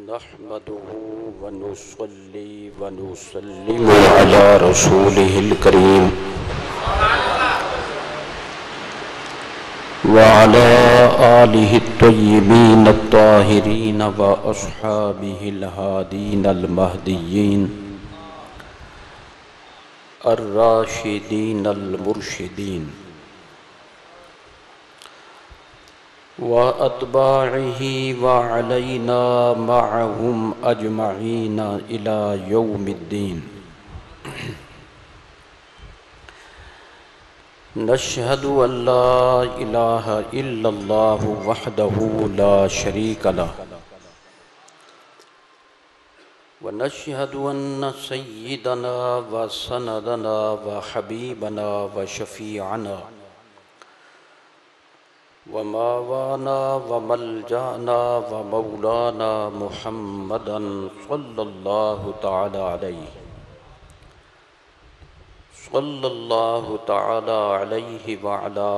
नहमदुहु व नुसल्ली व नुसल्लिमु अला रसूलिहिल करीम व अला आलिहि त्वय्यिबीन अत्ताहिरीन व अस्हाबिहिल हादीनल महदिय्यीन अर्राशिदीनल मुर्शिदीन व अत्बाइही व अलैना मअहुम अजमईन इला यौमिद्दीन। नशहदु अल्ला इलाहा इल्लल्लाहु वहदहु ला शरीक लह व नशहदु अन्न सय्यिदना व सनदना व हबीबना व शफीअना व मावाना व मलजाना व मौलाना मुहम्मदन सल्लल्लाहु ताला अलैहि व अला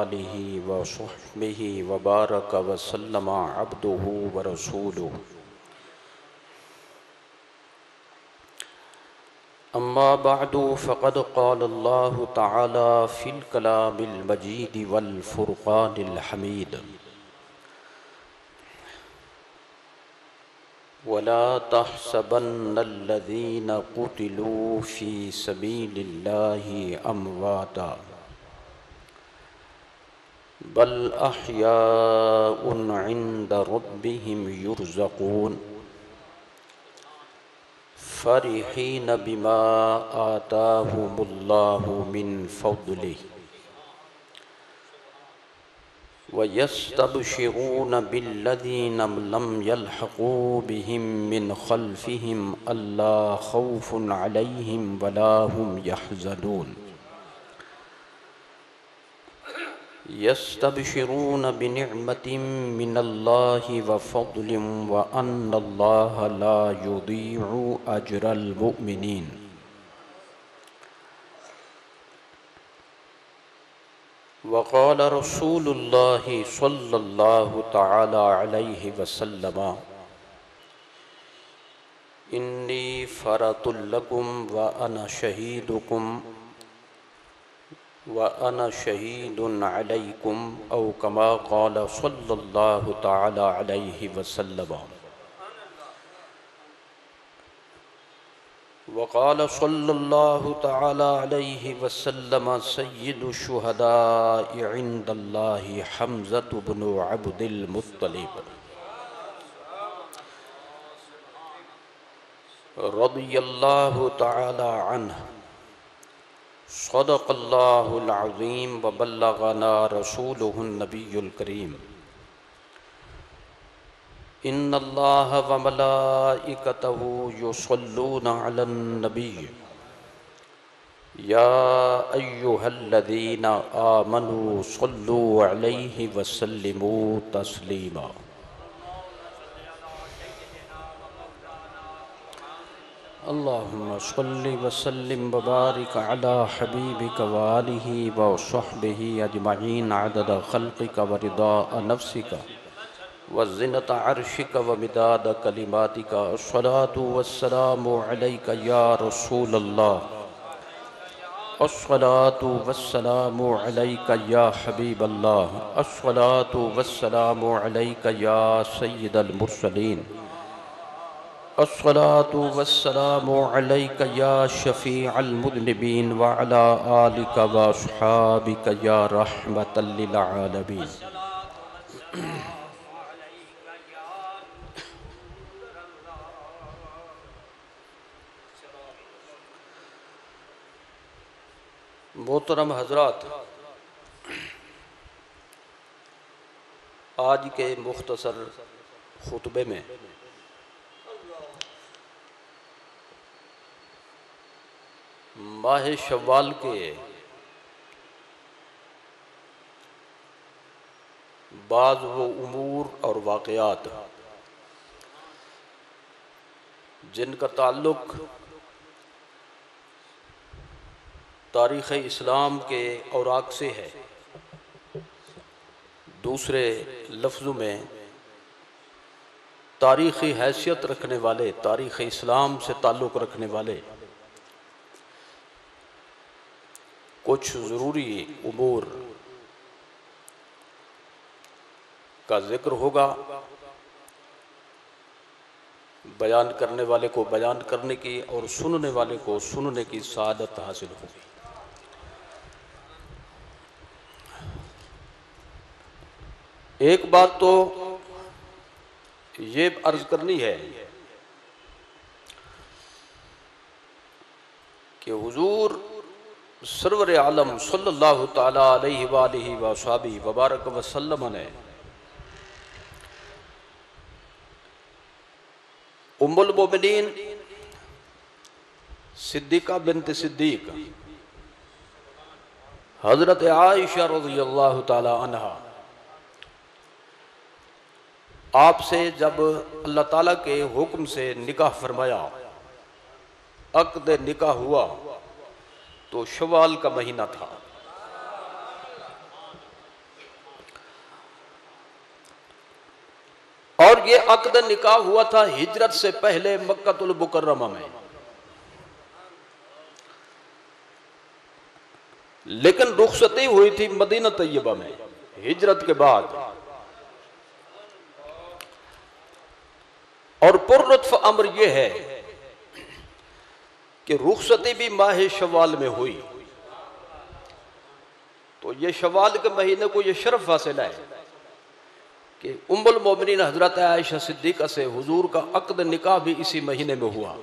आलिहि व सहबिहि व बारक व सल्लम अब्दुहु व रसूलुहु। अम्मा बअदु फ़क़द क़ाल अल्लाहु तआला फ़िल कलामिल मजीद वल फ़ुरक़ानिल हमीद वला तहसबन्नल्लज़ीना क़ुतिलू फ़ी सबीलिल्लाहि अमवाता बल अहयाउन इंदा रब्बिहिम युरज़क़ून फ़रिहीन बिमा आताहुमुल्लाहु मिन फ़द्लिहि व यस्तबशिरून बिल्लज़ीना लम यल्हक़ू बिहिम मिन ख़ल्फ़िहिम अल्ला ख़ौफ़ुन अलैहिम वला हुम यहज़नून। यस्तबशिरून बिनिअमतिम मिनल्लाहि व फ़द्लिन व अन्नल्लाहा ला युदीअु अजरल मुमिनीन। व क़ाल रसूलुल्लाहि सल्लल्लाहु तआला अलैहि वसल्लम इन्नी फ़रतुल लकुम व अना शहीदुकुम व अना शहीदुन अलैकुम औ कमा क़ाल सल्लल्लाहु तआला अलैहि वसल्लम। व क़ाल सल्लल्लाहु तआला अलैहि वसल्लम सय्यिदुश शुहदाइ इंदल्लाहि हम्ज़तु ब्नु अब्दिल मुत्तलिब रज़ियल्लाहु तआला अन्हु। सदक़ल्लाहुल अज़ीम व बल्लगना रसूलुहुन नबियुल करीम। इन्नल्लाह व मलाइकतहु युसल्लूना अलन नबी या अय्युहल्लज़ीना आमनू सल्लू अलैहि व सल्लिमू तस्लीमा। अल्लाहुम्मा सल्लि व सल्लिम व बारिक अला हबीबिक व आलिहि व सहबिहि अजमईन अदद खल्क़िक व रिदा नफ्सिक व ज़िनत अर्शिक व मिदाद कलिमातिक। अस्सलातु वस्सलामु अलैका या रसूलल्लाह अस्सलातु वस्सलामु अलैका या हबीबल्लाह अस्सलातु वस्सलामु अलैका या सय्यिदल मुरसलीन अस्सलातु वस्सलामु अलैका या शफ़ीअल मुज़निबीन व अला आलिका व अस्हाबिका या रहमतल लिल आलमीन। मोहतरम हज़रात, आज के मुख्तसर खुतबे में माह शव्वाल के बाज़ वो उमूर और वाक़यात जिनका ताल्लुक़ तारीख़ इस्लाम के औराक से है, दूसरे लफ्ज़ों में तारीख़ी हैसियत रखने वाले, तारीख़ इस्लाम से ताल्लुक़ रखने वाले कुछ ज़रूरी उमूर का ज़िक्र होगा। बयान करने वाले को बयान करने की और सुनने वाले को सुनने की सआदत हासिल होगी। एक बात तो ये अर्ज करनी है कि हुजूर सरवर आलम सल्लल्लाहु ताला अलैहि वालिहि वसहबिहि वबारक वसल्लम ने उम्मुल मोमिनीन सिद्दीक़ा बिन्त सिद्दीक़ हज़रत आयशा रज़ियल्लाहु ताला अन्हा आपसे जब अल्लाह ताला के हुक्म से निकाह फरमाया, अक़्द निकाह हुआ तो शवाल का महीना था। और ये अक़्द निकाह हुआ था हिजरत से पहले मक्कतुल मुकर्रमा में, लेकिन रुखसती हुई थी मदीना तैयबा में हिजरत के बाद। और पुरलुत्फ अम्र यह है कि रुखसती भी माह शवाल में हुई, तो ये शवाल के महीने को ये शरफ हासिल है कि उम्मुल मोमिनीन हजरत आयशा सिद्दीक़ा से हुजूर का अक़्द निकाह भी इसी महीने में हुआ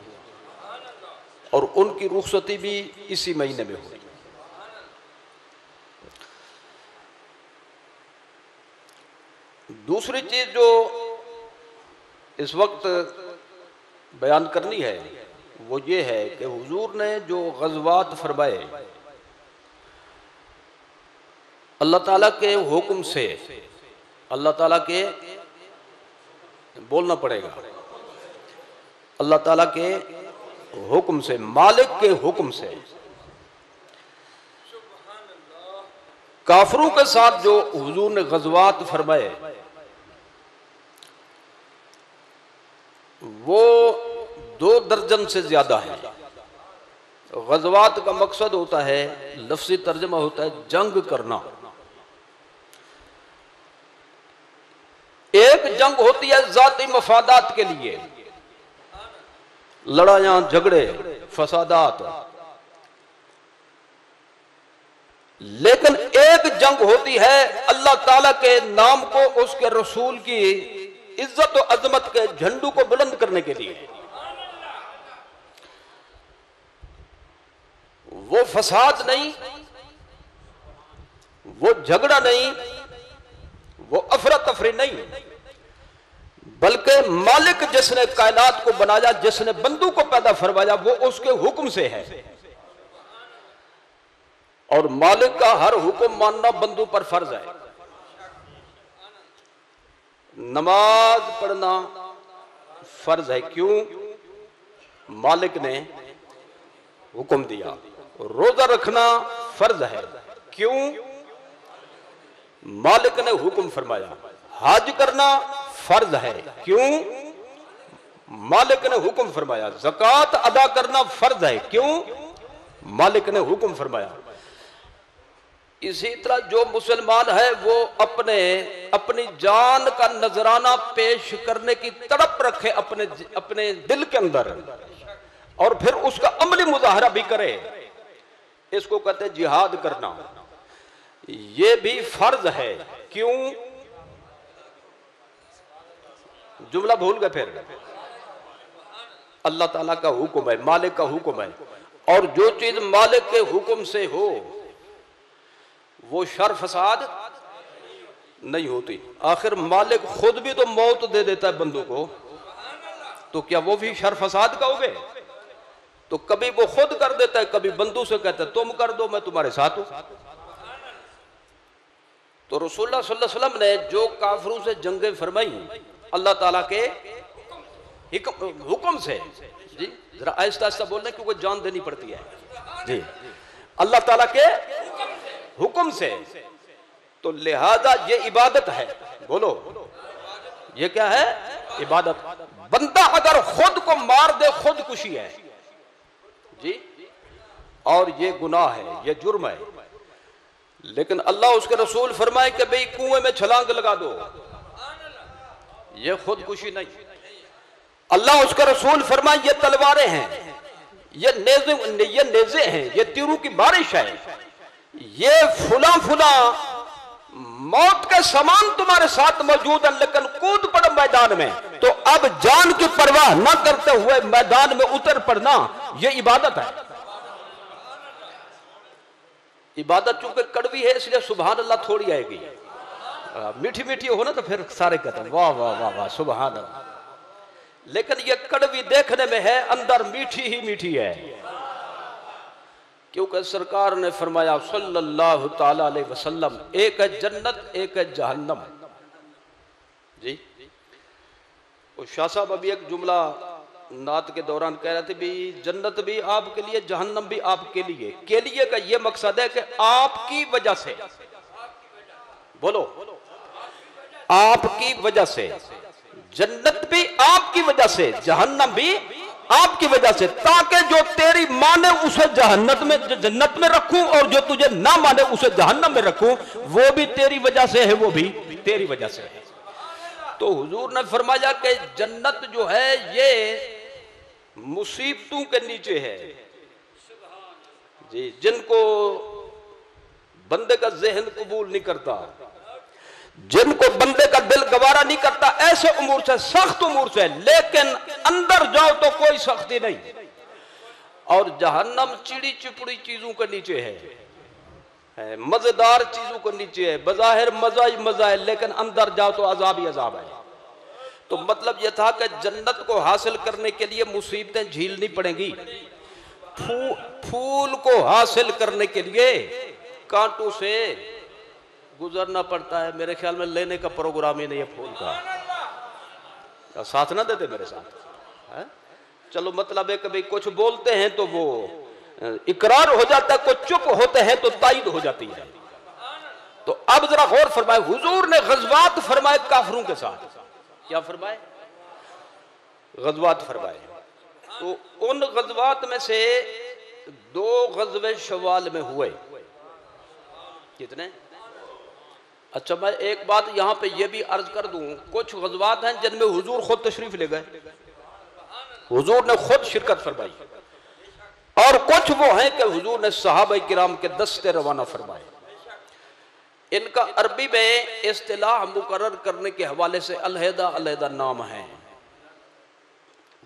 और उनकी रुखसती भी इसी महीने में हुई। दूसरी चीज जो इस वक्त बयान करनी है वो ये है कि हुजूर ने जो गज़वात फरमाए अल्लाह ताला के हुक्म से, अल्लाह ताला के बोलना पड़ेगा, अल्लाह ताला के हुक्म से, मालिक के हुक्म से काफिरों के साथ जो हुजूर ने गज़वात फरमाए वो 2 दर्जन से ज्यादा है। गज़वात का मकसद होता है, लफ्ज़ी तर्जमा होता है जंग करना। एक जंग होती है जाती मफादात के लिए, लड़ाइयां झगड़े फसादात, लेकिन एक जंग होती है अल्लाह ताला के नाम को, उसके रसूल की इज्जत और अजमत के झंडू को बुलंद करने के लिए। वो फसाद नहीं, वो झगड़ा नहीं, वो अफरा तफरी नहीं, बल्कि मालिक जिसने कायनात को बनाया, जिसने बंदू को पैदा फरमाया, वो उसके हुक्म से है। और मालिक का हर हुक्म मानना बंदू पर फर्ज है। नमाज पढ़ना फर्ज है, क्यों? मालिक ने हुक्म दिया। रोजा रखना फर्ज है, क्यों? मालिक ने हुक्म फरमाया। हज करना फर्ज है, क्यों? मालिक ने हुक्म फरमाया। ज़कात अदा करना फर्ज है, क्यों? मालिक ने हुक्म फरमाया। इसी तरह जो मुसलमान है वो अपनी जान का नजराना पेश करने की तड़प रखे अपने दिल के अंदर, और फिर उसका अमली मुजाहरा भी करे। इसको कहते हैं जिहाद करना। ये भी फर्ज है, क्यों? जुमला भूल गए फिर। अल्लाह ताला का हुक्म है, मालिक का हुक्म है, और जो चीज मालिक के हुक्म से हो वो शर फसाद नहीं होती। आखिर मालिक खुद भी तो मौत दे देता है बंदों को, तो क्या वो भी शर फसाद का हो गए? तो कभी वो खुद कर देता है, कभी बंदों से कहता है तुम कर दो, मैं तुम्हारे साथ हूं। तो रसूलुल्लाह सल्लल्लाहु अलैहि वसल्लम ने जो काफिरों से जंगें फरमाई अल्लाह ताला के हुक्म से, जी जरा आहिस्ता आहिस्ता बोलना क्योंकि जान देनी पड़ती है जी, अल्लाह ताला के हुक्म से, तो लिहाजा ये इबादत है। बोलो ये क्या है? इबादत। बंदा अगर खुद को मार दे खुदकुशी है जी, और ये गुनाह है, ये जुर्म है। लेकिन अल्लाह उसके रसूल फरमाए कि भाई कुएं में छलांग लगा दो, ये खुदकुशी नहीं। अल्लाह उसका रसूल फरमाए ये तलवारें हैं, ये नेज़े हैं, ये तीरों की बारिश है, ये फुला फुला मौत के समान तुम्हारे साथ मौजूद है, लेकिन कूद पड़ो मैदान में। तो अब जान की परवाह न करते हुए मैदान में उतर पड़ना, ये इबादत है। इबादत चूंकि कड़वी है इसलिए सुभान अल्लाह थोड़ी आएगी, मीठी मीठी हो ना तो फिर सारे कहते हैं वाह वाह वाह वाह सुभान अल्लाह। लेकिन ये कड़वी देखने में है, अंदर मीठी ही मीठी है, क्योंकि सरकार ने फरमाया सल्लल्लाहु ताला अलैहि वसल्लम, एक है जन्नत एक है जहन्नम जी। और शाह साहब अभी एक जुमला नात के दौरान कह रहे थे भी जन्नत भी आपके लिए जहन्नम भी आपके लिए। के लिए का ये मकसद है कि आपकी वजह से, बोलो आपकी वजह से, जन्नत भी आपकी वजह से जहन्नम भी आपकी वजह से, ताकि जो तेरी माने उसे जन्नत में रखूं और जो तुझे ना माने उसे जहन्नम में रखूं, वो भी तेरी वजह से है, वो भी तेरी वजह से है। तो हुजूर ने फरमाया कि जन्नत जो है ये मुसीबतों के नीचे है जी, जिनको बंदे का जहन कबूल नहीं करता, जिनको बंदे का दिल गवारा नहीं करता, ऐसे उमूर से, सख्त उमूर से। लेकिन अंदर जाओ तो कोई सख्ती नहीं। और जहन्नम चिड़ी चिपड़ी चीजों के नीचे है, मजेदार चीजों के नीचे है, बज़ाहिर मजा ही मजा है, लेकिन अंदर जाओ तो अजाब ही अजाब है। तो मतलब यह था कि जन्नत को हासिल करने के लिए मुसीबतें झेलनी पड़ेंगी, फूल को हासिल करने के लिए कांटों से गुजरना पड़ता है। मेरे ख्याल में लेने का प्रोग्राम ही नहीं है फूल का, साथ ना देते मेरे साथ है? चलो मतलब है कभी कुछ बोलते हैं तो वो इकरार हो जाता है, कुछ चुप होते हैं तो तायद हो जाती है। तो अब जरा गौर फरमाए, हुजूर ने गज़वात फरमाए काफिरों के साथ, क्या फरमाए? गज़वात फरमाए। तो उन गज़वात में से 2 गज़वे शव्वाल में हुए। कितने? अच्छा मैं एक बात यहां पे ये भी अर्ज कर दूं, कुछ गज़वात हैं जिनमें हुजूर खुद तशरीफ ले गए, हुजूर ने खुद शिरकत फरमाई, और कुछ वो हैं कि हुजूर ने सहाबा किराम के दस्ते रवाना फरमाए। इनका अरबी में इस्तिलाह मुकर्रर करने के हवाले से अलहदा अलहदा नाम है।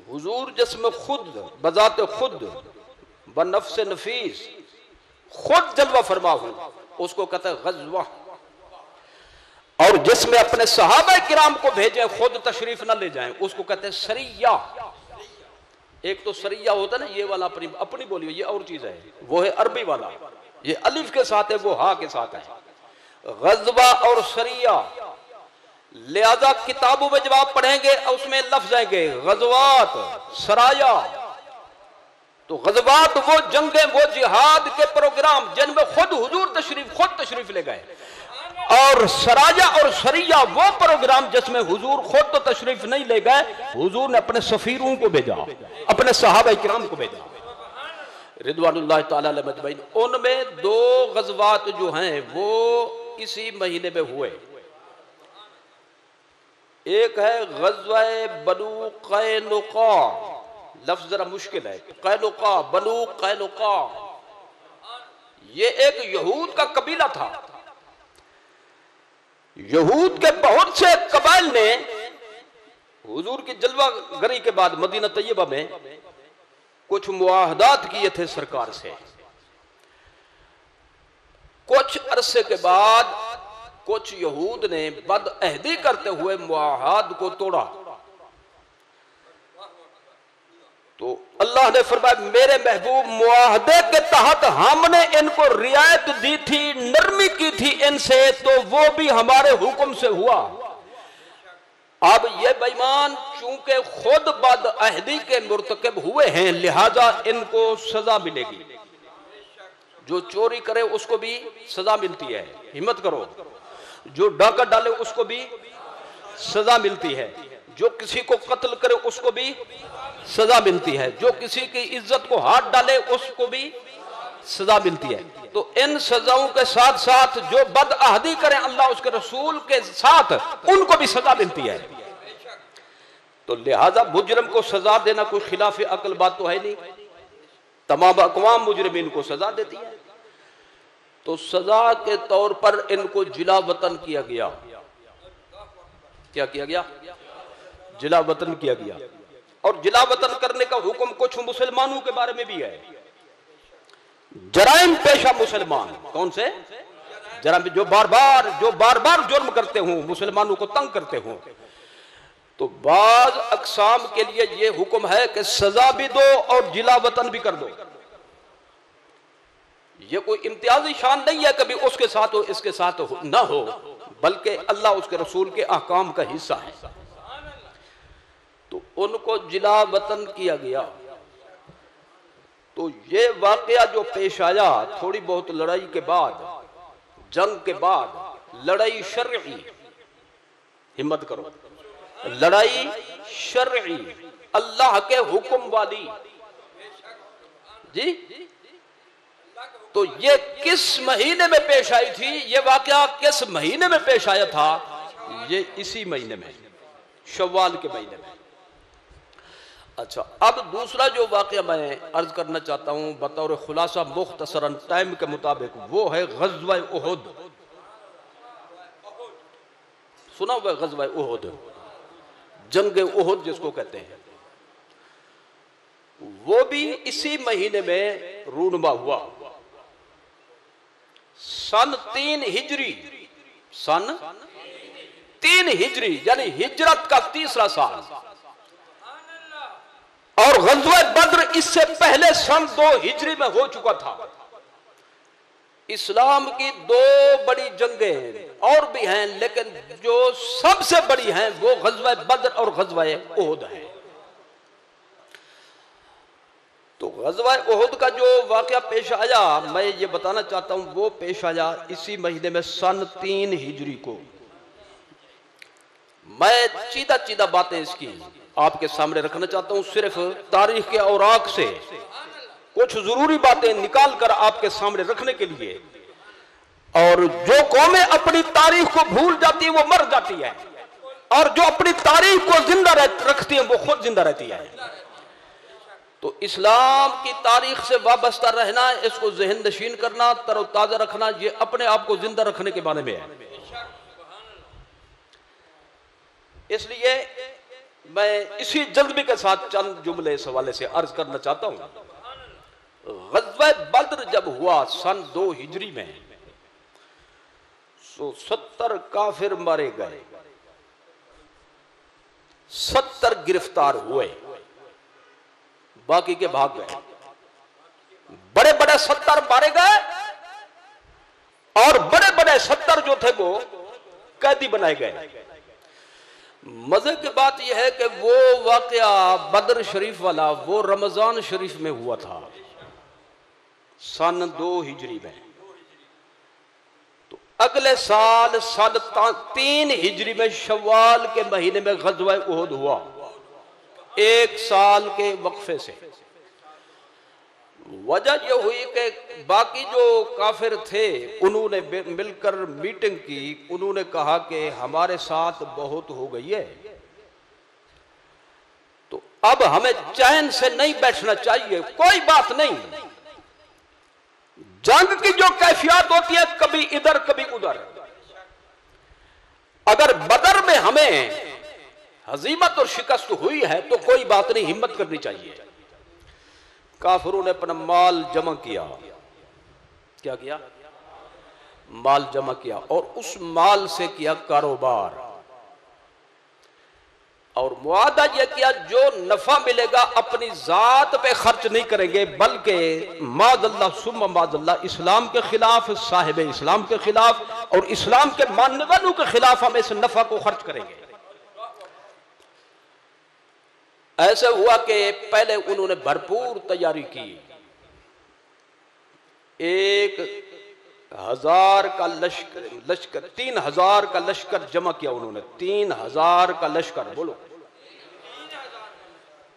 हुजूर जिसमें खुद बजाते खुद बनफ्स नफीस खुद जलवा फरमा हो उसको कहते हैं गज़वा, और जिसमें अपने सहाबा किराम को भेजे खुद तशरीफ ना ले जाएं उसको कहते हैं सरिया। एक तो सरिया होता है ना, ये वाला अपनी बोली, ये और चीज है, वो है अरबी वाला, ये अलिफ के साथ है, वो हा के साथ है। गज़वा और सरिया, लिहाजा किताबों में जब आप पढ़ेंगे उसमें लफ्ज आएंगे गज़वात, सराया। तो गज़वात वो जंगे, वो जिहाद के प्रोग्राम जिनमें खुद हुजूर खुद तशरीफ ले गए, और सराया और सरिया वो प्रोग्राम जिसमें हुजूर खुद तो तशरीफ नहीं ले गए, हुजूर ने अपने सफीरों को भेजा, अपने सहाबा किराम को भेजा रिदवानुल्लाह ताला अलैहि मजमईन। उनमें 2 गज़वात जो हैं वो इसी महीने में हुए। एक है गज़वाए बनु कैनुका, लफ्ज जरा मुश्किल है, कैनुका, बनु कैनुका, ये एक यहूद का कबीला था। यहूद के बहुत से कबाइल ने हुजूर की जलवा गरी के बाद मदीना तैयबा में कुछ मुआहदात किए थे सरकार से। कुछ अरसे के बाद कुछ यहूद ने बदअहदी करते हुए मुआहद को तोड़ा, तो अल्लाह ने फरमाया मेरे महबूब मुआहदे के तहत हमने इनको रियायत दी थी, नरमी की थी इनसे, तो वो भी हमारे हुक्म से हुआ। अब ये बेईमान चूंकि खुद बदअहदी के मुर्तकब हुए हैं, लिहाजा इनको सजा मिलेगी। जो चोरी करे उसको भी सजा मिलती है, हिम्मत करो। जो डाका डाले उसको भी सजा मिलती है। जो किसी को कत्ल करे उसको भी सजा मिलती है, जो किसी की इज्जत को हाथ डाले उसको भी सजा मिलती है। तो इन सजाओं के साथ साथ जो बदअहदी करें अल्लाह उसके रसूल के साथ, उनको भी सजा मिलती है। तो लिहाजा मुजरिम को सजा देना कोई खिलाफ अकल बात तो है नहीं, तमाम अक़वाम मुजरिमीन को सजा देती है। तो सजा के तौर पर इनको जिला वतन किया गया। क्या किया गया? जिला वतन किया गया। और जिला वतन करने का हुक्म कुछ मुसलमानों के बारे में भी है। जराइम पेशा मुसलमान कौन से? जराइम जो बार बार जुर्म करते हों, मुसलमानों को तंग करते हों, तो बाज अक़साम के लिए यह हुक्म है कि सजा भी दो और जिला वतन भी कर दो। यह कोई इम्तियाजी शान नहीं है कभी उसके साथ हो इसके साथ हो ना हो, बल्कि अल्लाह उसके रसूल के अहकाम का हिस्सा है। तो उनको जिला वतन किया गया। तो ये वाकया जो पेश आया थोड़ी बहुत लड़ाई के बाद, जंग के बाद, लड़ाई शरई, हिम्मत करो, लड़ाई शरई, अल्लाह के हुक्म वाली जी। तो ये किस महीने में पेश आई थी? ये वाकया किस महीने में पेश आया था? ये इसी महीने में, शव्वाल के महीने में। अच्छा, अब दूसरा जो वाकया मैं अर्ज करना चाहता हूं बतौर खुलासा मुख्तसरन टाइम के मुताबिक, वो है ग़ज़वा उहुद। सुना हुआ ग़ज़वा उहुद, जंग उहुद जिसको कहते हैं। वो भी इसी महीने में रूनुमा हुआ, सन 3 हिजरी, सन 3 हिजरी यानी हिजरत का तीसरा साल। और ग़ज़वा बद्र इससे पहले सन 2 हिजरी में हो चुका था। इस्लाम की 2 बड़ी जंगें और भी हैं, लेकिन जो सबसे बड़ी हैं वो ग़ज़वा बद्र और ग़ज़वा उहुद है। तो ग़ज़वा उहुद का जो वाक़या पेश आया, मैं ये बताना चाहता हूं, वो पेश आया इसी महीने में सन 3 हिजरी को। मैं सीधा सीधा बातें इसकी आपके सामने रखना चाहता हूं, सिर्फ तारीख के औराक से कुछ जरूरी बातें निकाल कर आपके सामने रखने के लिए। और जो कौमें अपनी तारीख को भूल जाती है वो मर जाती है, और जो अपनी तारीख को जिंदा रखती है वो खुद जिंदा रहती है। तो इस्लाम की तारीख से वाबस्ता रहना, इसको ज़हन नशीन करना, तरोताजा रखना, ये अपने आप को जिंदा रखने के बारे में है। इसलिए मैं इसी जल्दी के साथ चंद जुमले इस हवाले से अर्ज करना चाहता हूं। ग़ज़वा बद्र जब हुआ सन 2 हिजरी में, तो 70 काफिर मारे गए, 70 गिरफ्तार हुए, बाकी के भाग गए। बड़े बड़े 70 मारे गए और बड़े बड़े 70 जो थे वो कैदी बनाए गए। मजे की बात यह है कि वो वाकया बद्र शरीफ वाला वो रमजान शरीफ में हुआ था सन 2 हिजरी में। तो अगले साल सन 3 हिजरी में शव्वाल के महीने में ग़ज़वा उहुद हुआ, 1 साल के वक्फे से। वजह यह हुई कि बाकी जो काफिर थे उन्होंने मिलकर मीटिंग की, उन्होंने कहा कि हमारे साथ बहुत हो गई है, तो अब हमें चैन से नहीं बैठना चाहिए। कोई बात नहीं, जंग की जो कैफियत होती है कभी इधर कभी उधर, अगर बदर में हमें हजीमत और शिकस्त हुई है तो कोई बात नहीं, हिम्मत करनी चाहिए। काफिरों ने अपना माल जमा किया, क्या किया? माल जमा किया, और उस माल से किया कारोबार, और मुआदा यह किया जो नफा मिलेगा अपनी जात पे खर्च नहीं करेंगे, बल्कि माज़ल्लाह सुम्मा माज़ल्लाह इस्लाम के खिलाफ, साहिब इस्लाम के खिलाफ और इस्लाम के मानने वालों के खिलाफ हम इस नफा को खर्च करेंगे। ऐसे हुआ कि पहले उन्होंने भरपूर तैयारी की, 1000 का लश्कर 3000 का लश्कर जमा किया उन्होंने, 3000 का लश्कर, बोलो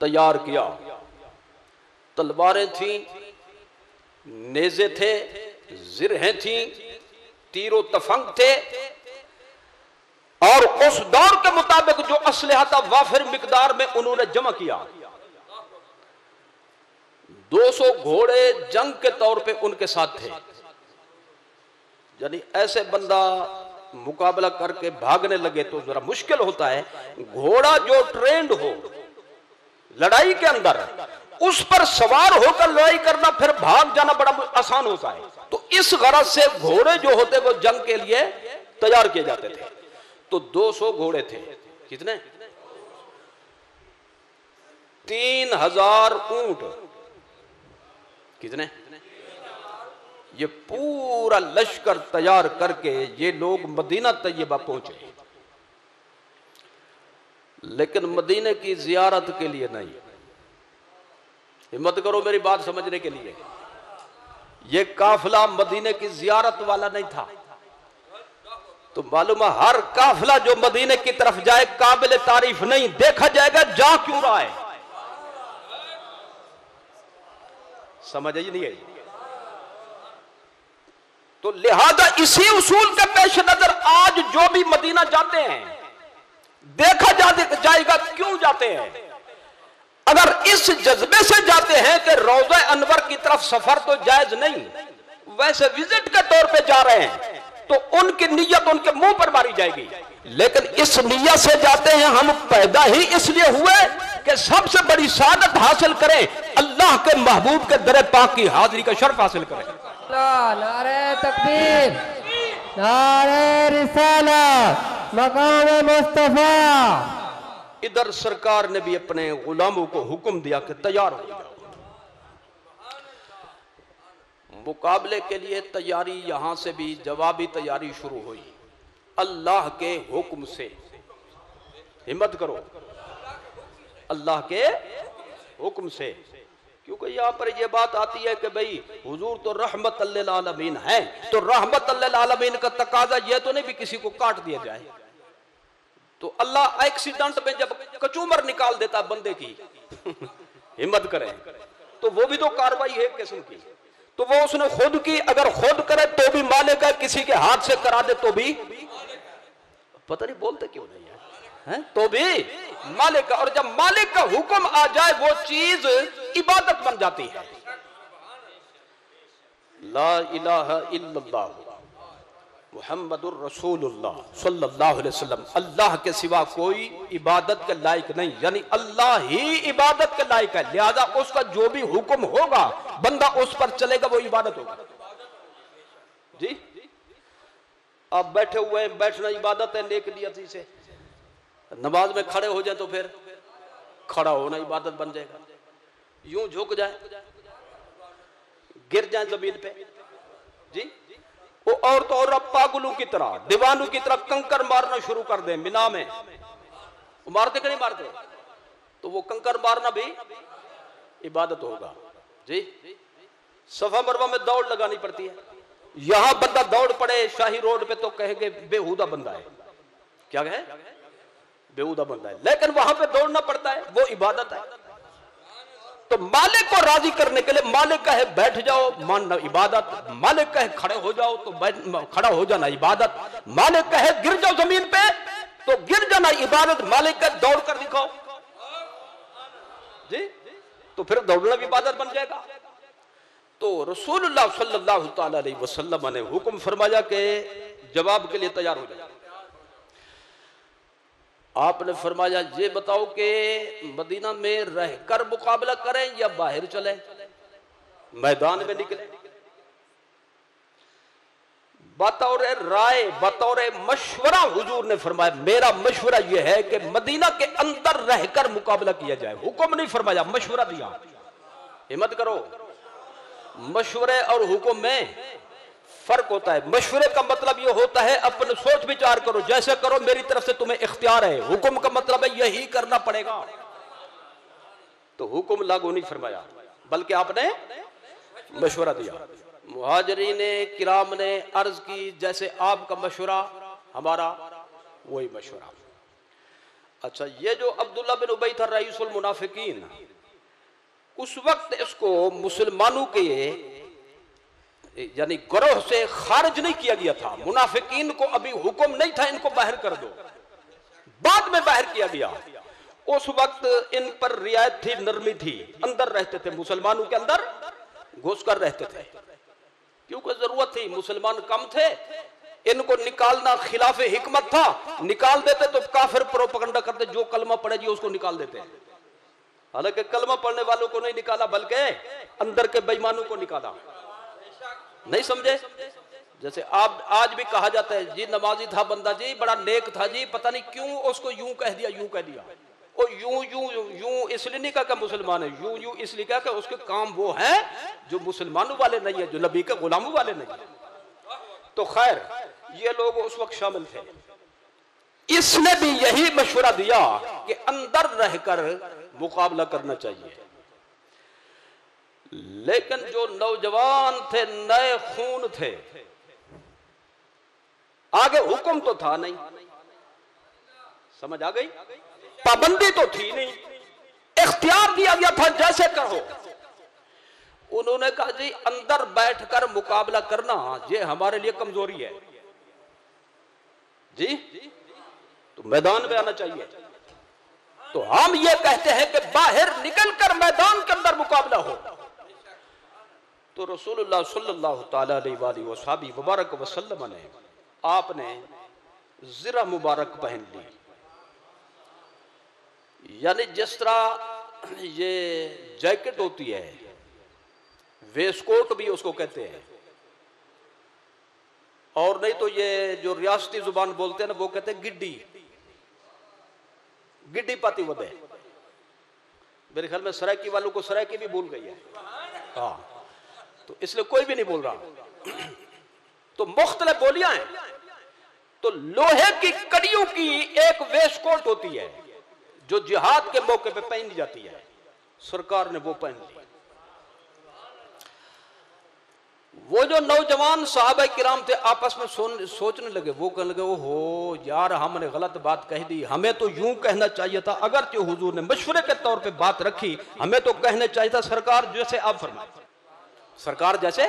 तैयार किया। तलवारें थी, नेज़े थे, जिरहें थी, तीरो तफंग थे, और उस दौर के मुताबिक जो असलहा था वाफिर मिकदार में उन्होंने जमा किया। 200 घोड़े जंग के तौर पे उनके साथ थे। यानी ऐसे बंदा मुकाबला करके भागने लगे तो जरा मुश्किल होता है। घोड़ा जो ट्रेंड हो लड़ाई के अंदर, उस पर सवार होकर लड़ाई करना, फिर भाग जाना बड़ा आसान होता है। तो इस गरज से घोड़े जो होते वो जंग के लिए तैयार किए जाते थे। तो 200 घोड़े थे। कितने? 3000 ऊंट। कितने? ये पूरा लश्कर तैयार करके ये लोग मदीना तैयबा पहुंचे, लेकिन मदीने की जियारत के लिए नहीं। हिम्मत करो मेरी बात समझने के लिए। ये काफिला मदीने की जियारत वाला नहीं था। तो मालूम है हर काफिला जो मदीने की तरफ जाए काबिल तारीफ नहीं, देखा जाएगा जा क्यों रहा है। समझ ही नहीं आई। तो लिहाजा इसी उसूल के पेश नजर आज जो भी मदीना जाते हैं देखा जाएगा क्यों जाते हैं। अगर इस जज्बे से जाते हैं कि रोज़ा अनवर की तरफ सफर तो जायज नहीं, वैसे विजिट के तौर पे जा रहे हैं, तो उनकी नीयत उनके मुंह पर मारी जाएगी। लेकिन इस नीयत से जाते हैं हम पैदा ही इसलिए हुए कि सबसे बड़ी सादत हासिल करें, अल्लाह के महबूब के दर पाक की हाजिरी का शर्फ हासिल करें। नारे तकबीर, नारे रिसालत, मकाम मुस्तफा। इधर सरकार ने भी अपने गुलामों को हुक्म दिया कि तैयार हो जाओ। मुकाबले के लिए तैयारी, यहां से भी जवाबी तैयारी शुरू हुई अल्लाह के हुक्म से। हिम्मत करो, अल्लाह के हुक्म से। क्योंकि यहां पर यह बात आती है कि भाई हुजूर तो रहमत लिल आलमीन है, तो रहमत लिल आलमीन का तकाजा यह तो नहीं भी किसी को काट दिया जाए। तो अल्लाह एक्सीडेंट में जब कचूमर निकाल देता बंदे की हिम्मत करें, तो वो भी तो कार्रवाई है किस्म की। तो वो उसने खुद की, अगर खुद करे तो भी मालिक है, किसी के हाथ से करा दे तो भी, पता नहीं बोलते क्यों नहीं है, तो भी मालिक का। और जब मालिक का हुक्म आ जाए वो चीज इबादत बन जाती है। ला इलाहा इल्लल्लाह मुहम्मदुर रसूलुल्लाह सल्लल्लाहु अलैहि वसल्लम, अल्लाह के सिवा कोई इबादत के लायक नहीं, यानी अल्लाह ही इबादत के लायक है। लिहाजा उसका जो भी हुक्म होगा बंदा उस पर चलेगा, वो इबादत होगा। जी आप बैठे हुए हैं, बैठना इबादत है नेक नियति से। नमाज में खड़े हो जाए तो फिर खड़ा होना इबादत बन जाएगा। यूं झुक जाए, गिर जाए जमीन पे, जी वो और तो और पागलों की तरह, दीवानों की तरह कंकर मारना शुरू कर दे मिना में। वो मारते कि नहीं मारते? तो वो कंकर मारना भी इबादत होगा। जी सफा मरवा में दौड़ लगानी पड़ती है। यहां बंदा दौड़ पड़े शाही रोड पे तो कहेंगे बेहुदा बंदा है। क्या कहे? बेहुदा बंदा है। लेकिन वहां पे दौड़ना पड़ता है, वो इबादत है। तो मालिक को राजी करने के लिए मालिक कहे बैठ जाओ, मानना इबादत। मालिक कहे खड़े हो जाओ तो खड़ा हो जाना इबादत। मालिक कहे गिर जाओ जमीन पे तो गिर जाना इबादत। मालिक कहे दौड़ कर दिखाओ, जी तो फिर दौड़ना भी इबादत बन जाएगा। तो रसूलुल्लाह सल्लल्लाहु ताला अलैहि वसल्लम ने हुक्म फरमाया कि जवाब के लिए तैयार हो जाए। आपने फरमाया ये बताओ कि मदीना में रहकर मुकाबला करें या बाहर चले, मैदान में निकले। बतौर राय, बतौर मशवरा हुजूर ने फरमाया मेरा मशवरा यह है कि मदीना के अंदर रहकर मुकाबला किया जाए। हुक्म नहीं फरमाया, मशवरा दिया। हिम्मत करो, मशवरे और हुक्म में फर्क होता है। मशवरे का मतलब यह होता है अपने सोच विचार करो, जैसे करो मेरी तरफ से तुम्हें इख्तियार है। हुक्म का मतलब है यही करना पड़ेगा। तो हुक्म लागू नहीं फरमाया बल्कि आपने मशवरा दिया। मुहाजिरीन किराम ने अर्ज की जैसे आपका मशवरा हमारा वही मशवरा। अच्छा, ये जो अब्दुल्ला बिन उबई था रईसुल मुनाफिकीन, उस वक्त इसको मुसलमानों के यानी गिरोह से खारिज नहीं किया गया था। मुनाफिकीन को अभी हुक्म नहीं था इनको बाहर कर दो, बाद में बाहर किया गया। उस वक्त इन पर रियायत थी, नरमी थी, अंदर रहते थे, मुसलमानों के अंदर घुसकर रहते थे, क्योंकि जरूरत थी, मुसलमान कम थे, इनको निकालना खिलाफ हिकमत था। निकाल देते तो काफिर प्रोपगंडा करते, जो कलमा पढ़े जी उसको निकाल देते। हालांकि कलमा पढ़ने वालों को नहीं निकाला, बल्कि अंदर के बेईमानों को निकाला। नहीं समझे? जैसे आप आज भी कहा जाता है जी नमाजी था बंदा जी, बड़ा नेक था जी, पता नहीं क्यों उसको यूं कह दिया, यूं कह दिया। और यूं यूं यूं इसलिए नहीं कहा कि मुसलमान है, यूं यूं इसलिए कहा कि उसके काम वो हैं जो मुसलमानों वाले नहीं है, जो नबी के गुलामों वाले नहीं है। तो खैर ये लोग उस वक्त शामिल थे। इसने भी यही मशवरा दिया कि अंदर रहकर मुकाबला करना चाहिए। लेकिन जो नौजवान थे, नए खून थे, आगे हुक्म तो था नहीं, समझ आ गई, पाबंदी तो थी नहीं, इख्तियार दिया गया था जैसे करो। उन्होंने कहा जी अंदर बैठकर मुकाबला करना ये हमारे लिए कमजोरी है जी, तो मैदान में आना चाहिए। तो हम ये कहते हैं कि बाहर निकलकर मैदान के अंदर मुकाबला हो। तो रसूलुल्लाह सल्लल्लाहु तआला अलैहि वसल्लम ने आपने ज़िरा मुबारक पहन ली, यानी जिस तरह ये जैकेट होती है, वेस्टकोट भी उसको कहते हैं, और नहीं तो ये जो रियासती जुबान बोलते हैं ना वो कहते हैं गिड्डी, गिड्डी पाती वदे। मेरे ख्याल में सरायकी वालों को सरायकी भी भूल गई है, हाँ, तो इसलिए कोई भी नहीं बोल रहा। तो मुख्तलिफ बोलियां हैं। तो लोहे की कड़ियों की एक वेस्टकोट होती है जो जिहाद के मौके पे पहनी जाती है, सरकार ने वो पहन ली। वो जो नौजवान साहबा किराम थे आपस में सोचने लगे, वो कहने लगे ओहो यार हमने गलत बात कह दी, हमें तो यूं कहना चाहिए था, अगर जो हुजूर ने मशवरे के तौर पे बात रखी, हमें तो कहना चाहिए था सरकार जैसे आप फरमाए, सरकार जैसे।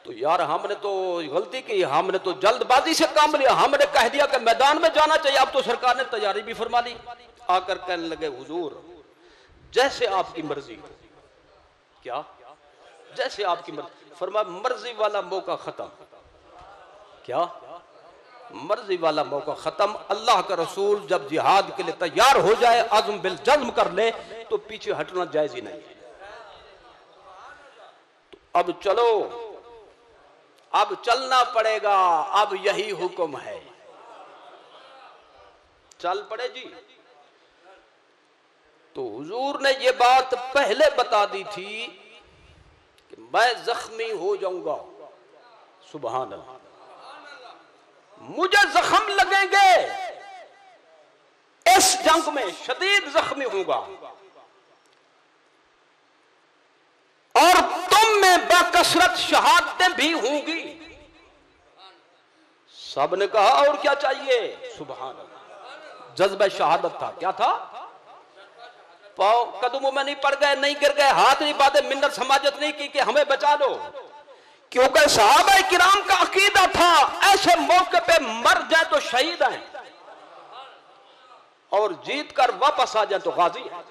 तो यार हमने तो गलती की, हमने तो जल्दबाजी से काम लिया, हमने कह दिया कि मैदान में जाना चाहिए, अब तो सरकार ने तैयारी भी फरमा ली। आकर कहने लगे हुजूर जैसे आपकी मर्जी। क्या जैसे आपकी मर्जी? फरमा मर्जी वाला मौका खत्म। क्या मर्जी वाला मौका खत्म? अल्लाह का रसूल जब जिहाद के लिए तैयार हो जाए, अज़्म बिल जज़्म कर ले, तो पीछे हटना जायज ही नहीं है। तो अब चलो, अब चलना पड़ेगा, अब यही हुक्म है, चल पड़े जी। तो हुजूर ने ये बात पहले बता दी थी कि मैं जख्मी हो जाऊंगा, सुभान अल्लाह, मुझे जख्म लगेंगे, इस जंग में शदीद जख्मी होगा, और तुम में बकसरत शहादतें भी होंगी। सबने कहा और क्या चाहिए? सुभान अल्लाह, जज्बा शहादत था। क्या था? पाँव कदमों में नहीं पड़ गए, नहीं गिर गए, हाथ नहीं बांधे, मिन्नत समाजत नहीं की कि हमें बचा लो, क्योंकि सहाबा किराम का अकीदा था ऐसे मौके पे मर जाए तो शहीद हैं, और जीत कर वापस आ जाए तो गाजी है।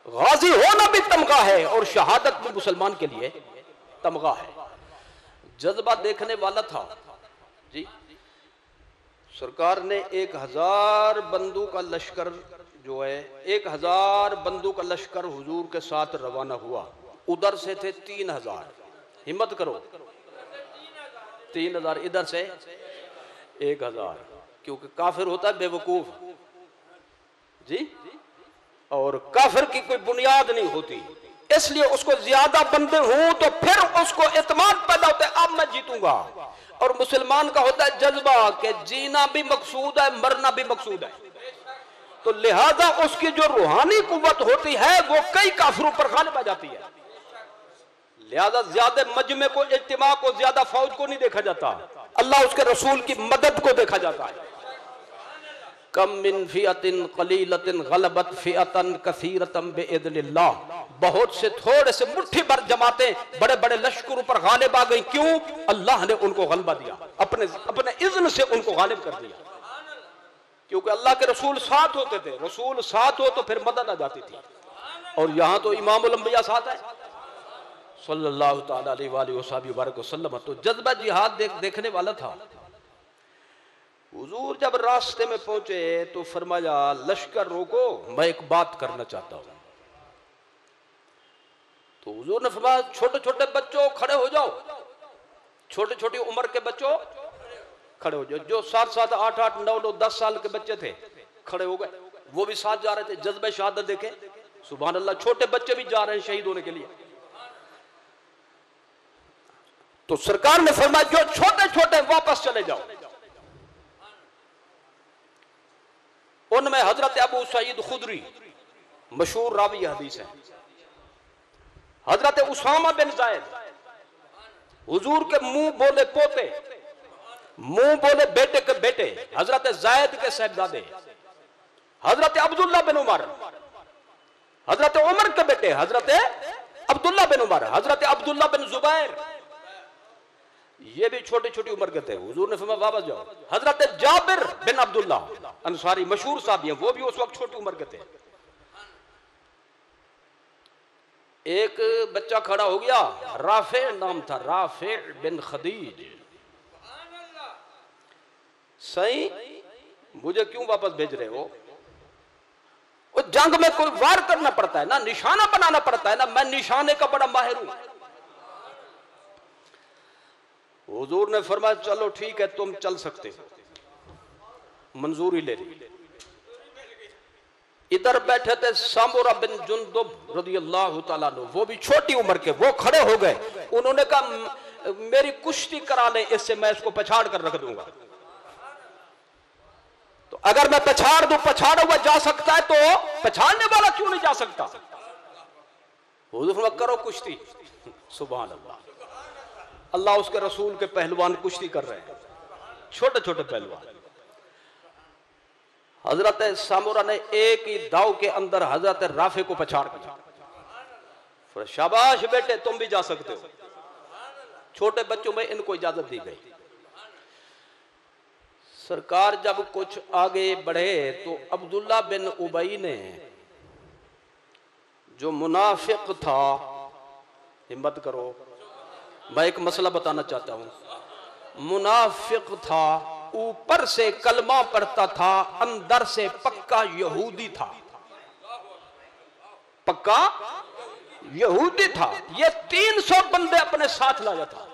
गाजी होना भी तमगा है और शहादत भी मुसलमान के लिए तमगा है। जज्बा देखने वाला था जी। सरकार ने 1000 बंदूक का लश्कर जो है, 1000 बंदूक का लश्कर हुजूर के साथ रवाना हुआ। उधर से थे 3000, हिम्मत करो, 3000 इधर से 1000, क्योंकि काफिर होता है बेवकूफ जी, और काफिर की कोई बुनियाद नहीं होती, इसलिए उसको ज्यादा बंदे हूं तो फिर उसको इत्मीनान पैदा होता है, अब मैं जीतूंगा। और मुसलमान का होता है जज्बा कि जीना भी मकसूद है, मरना भी मकसूद है, तो लिहाजा उसकी जो रूहानी कुव्वत होती है वो कई काफिरों पर गालिब आ जाती है। लिहाजा ज्यादा मजमे को, इज्तिमा को, ज्यादा फौज को नहीं देखा जाता, अल्लाह उसके रसूल की मदद को देखा जाता है। कम मिन फिअतिन कलीलतिन गलबत फिअतन कसीरतन बिइज़्निल्लाह, बहुत से थोड़े से मुट्ठी भर जमातें बड़े बड़े लश्करों पर गालिब आ गई। क्यों? अल्लाह ने उनको गलबा दिया, अपने अपने इज़्न से उनको गालिब कर दिया। क्योंकि अल्लाह के रसूल साथ होते थे, रसूल साथ हो तो फिर मदद आ जाती थी। और यहां तो इमामुल अंबिया साथ है सल्लल्लाहु तआला अलैहि वसल्लम। तो जज्बा जिहाद देखने वाला था। हुजूर जब रास्ते में पहुंचे तो फरमाया लश्कर रोको, मैं एक बात करना चाहता हूं। तो हुजूर ने फरमाया छोटे छोटे बच्चों खड़े हो जाओ, छोटी छोटी उम्र के बच्चों खड़े हो जाओ। जो 7-7, 8-8, 9-9, 10 साल के बच्चे थे खड़े हो गए, वो भी साथ जा रहे थे। जज्बे शहादत देखे, सुभान अल्लाह, छोटे बच्चे भी जा रहे हैं शहीद होने के लिए। तो सरकार ने फरमाया जो छोटे छोटे वापस चले जाओ। उनमें हजरत अबू सईद खुदरी मशहूर रावी हदीस है, हजरत उसामा बिन जायद, हुजूर के मुंह बोले पोते, मुंह बोले बेटे के बेटे, हजरत जायद के साहबजादे, हजरत अब्दुल्ला बिन उमर, हजरत उमर के बेटे हजरत अब्दुल्ला बिन उमर, हजरत अब्दुल्ला बिन जुबैर, ये भी छोटी छोटी उम्र के थे। हुजूर ने फरमाया वापस जाओ। हजरत जाबिर बिन अब्दुल्ला अंसारी मशहूर साहबी हैं, वो भी उस वक्त छोटी उम्र के थे। एक बच्चा खड़ा हो गया, राफे नाम था, राफे बिन खदीज। सही, मुझे क्यों वापस भेज रहे हो? उस जंग में कोई वार करना पड़ता है ना, निशाना बनाना पड़ता है ना, मैं निशाने का बड़ा माहिर हूं। हुजूर ने फरमाया चलो ठीक है तुम चल सकते हो, मंजूरी ले ली। इधर बैठे थे सामुरा बिन जुंदुब रदियल्लाहु ताला अन्हु, वो भी छोटी उम्र के, वो खड़े हो गए। उन्होंने कहा मेरी कुश्ती करा ले, इससे मैं इसको पछाड़ कर रख दूंगा। तो अगर मैं पछाड़ दूं, पछाड़ा हुआ जा सकता है, तो पछाड़ने वाला क्यों नहीं जा सकता? हुजूर फरमाया करो कुश्ती। सुभान अल्लाह, अल्लाह उसके रसूल के पहलवान कुश्ती कर रहे हैं, छोटे छोटे पहलवान। हजरत सामुरा ने एक ही दाव के अंदर हजरत राफे को पछाड़ दिया। शाबाश बेटे, तुम भी जा सकते हो। छोटे बच्चों में इनको इजाजत दी गई। सरकार जब कुछ आगे बढ़े तो अब्दुल्ला बिन उबई ने, जो मुनाफिक था, हिम्मत करो, मैं एक मसला बताना चाहता हूं। मुनाफिक था, ऊपर से कलमा पढ़ता था, अंदर से पक्का यहूदी था, पक्का यहूदी था। ये 300 बंदे अपने साथ लाया था।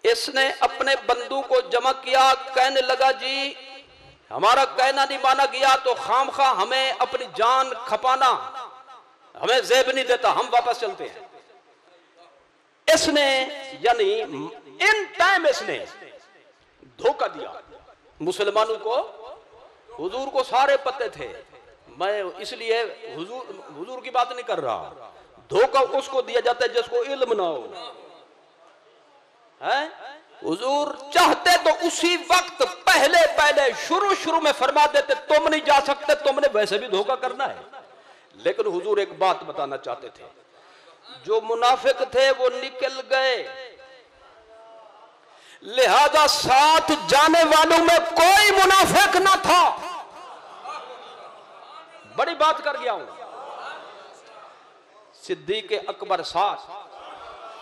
इसने अपने बंदूक को जमा किया, कहने लगा जी हमारा कहना नहीं माना गया तो खामखा हमें अपनी जान खपाना हमें जेब नहीं देता, हम वापस चलते हैं। इसने यानी इन टाइम इसने धोखा दिया मुसलमानों को। हुजूर को सारे पते थे, मैं इसलिए हुजूर की बात नहीं कर रहा। धोखा उसको दिया जाता है जिसको इल्म ना हो, है? हुजूर चाहते तो उसी वक्त पहले शुरू में फरमा देते तुम नहीं जा सकते, तुमने वैसे भी धोखा करना है। लेकिन हुजूर एक बात बताना चाहते थे, जो मुनाफिक थे वो निकल गए, लिहाजा साथ जाने वालों में कोई मुनाफिक ना था। बड़ी बात कर गया हूं। सिद्दीक अकबर साथ,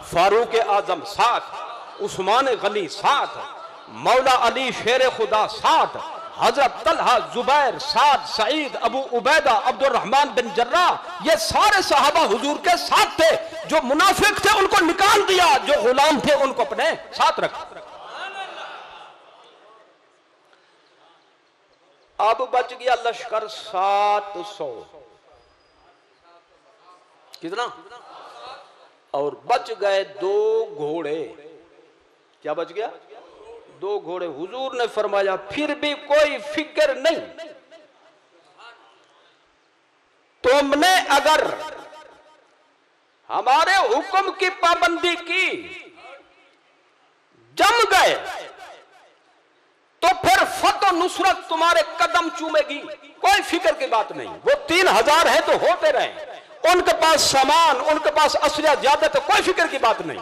फारूक आजम साथ, उस्मान गनी साथ, मौला अली शेर खुदा साथ, हजरत तलहा, जुबैर, साद, सईद, अबू उबैदा, अब्दुल रहमान बिन जर्रा, ये सारे सहाबा हुजूर के साथ थे। जो मुनाफिक थे उनको निकाल दिया, जो गुलाम थे उनको अपने साथ रखा। अब बच गया लश्कर 700, कितना? और बच गए 2 घोड़े। क्या बच गया? 2 घोड़े। हुजूर ने फरमाया फिर भी कोई फिक्र नहीं, तुमने अगर हमारे हुक्म की पाबंदी की, जम गए, तो फिर फतह तो नुसरत तुम्हारे कदम चूमेगी, कोई फिक्र की बात नहीं। वो 3000 है तो होते रहे, उनके पास सामान, उनके पास असलिया ज्यादा, तो कोई फिक्र की बात नहीं।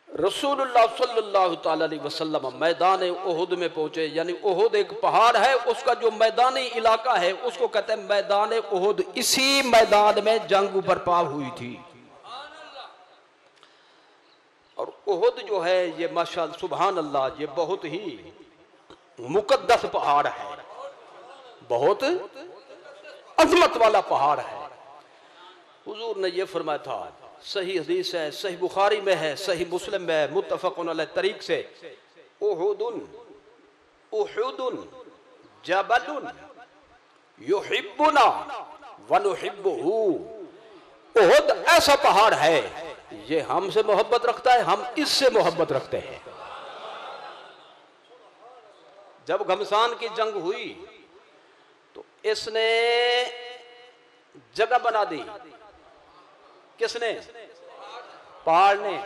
रसूलुल्लाह सल्लल्लाहु अलैहि वसल्लम मैदान उहुद में पहुंचे, यानी उहुद एक पहाड़ है, उसका जो मैदानी इलाका है उसको कहते हैं मैदान उहुद। इसी मैदान में जंग बर्पा हुई थी। और उहुद जो है ये माशाअल्लाह सुभान अल्लाह, ये बहुत ही मुकद्दस पहाड़ है, बहुत अजमत वाला पहाड़ है। हुजूर ने ये फरमाया था, सही हदीस है, सही बुखारी में है, सही मुस्लिम में है, मुत्तफक़ुन अलैह तरीक से, उहुदुन उहुदुन जबलुन युहिब्बुना व नुहिब्बुहु। उहुद ऐसा पहाड़ है, ये हमसे मोहब्बत रखता है, हम इससे मोहब्बत रखते हैं। जब घमसान की जंग हुई तो इसने जगह बना दी। किसने? पहाड़ ने।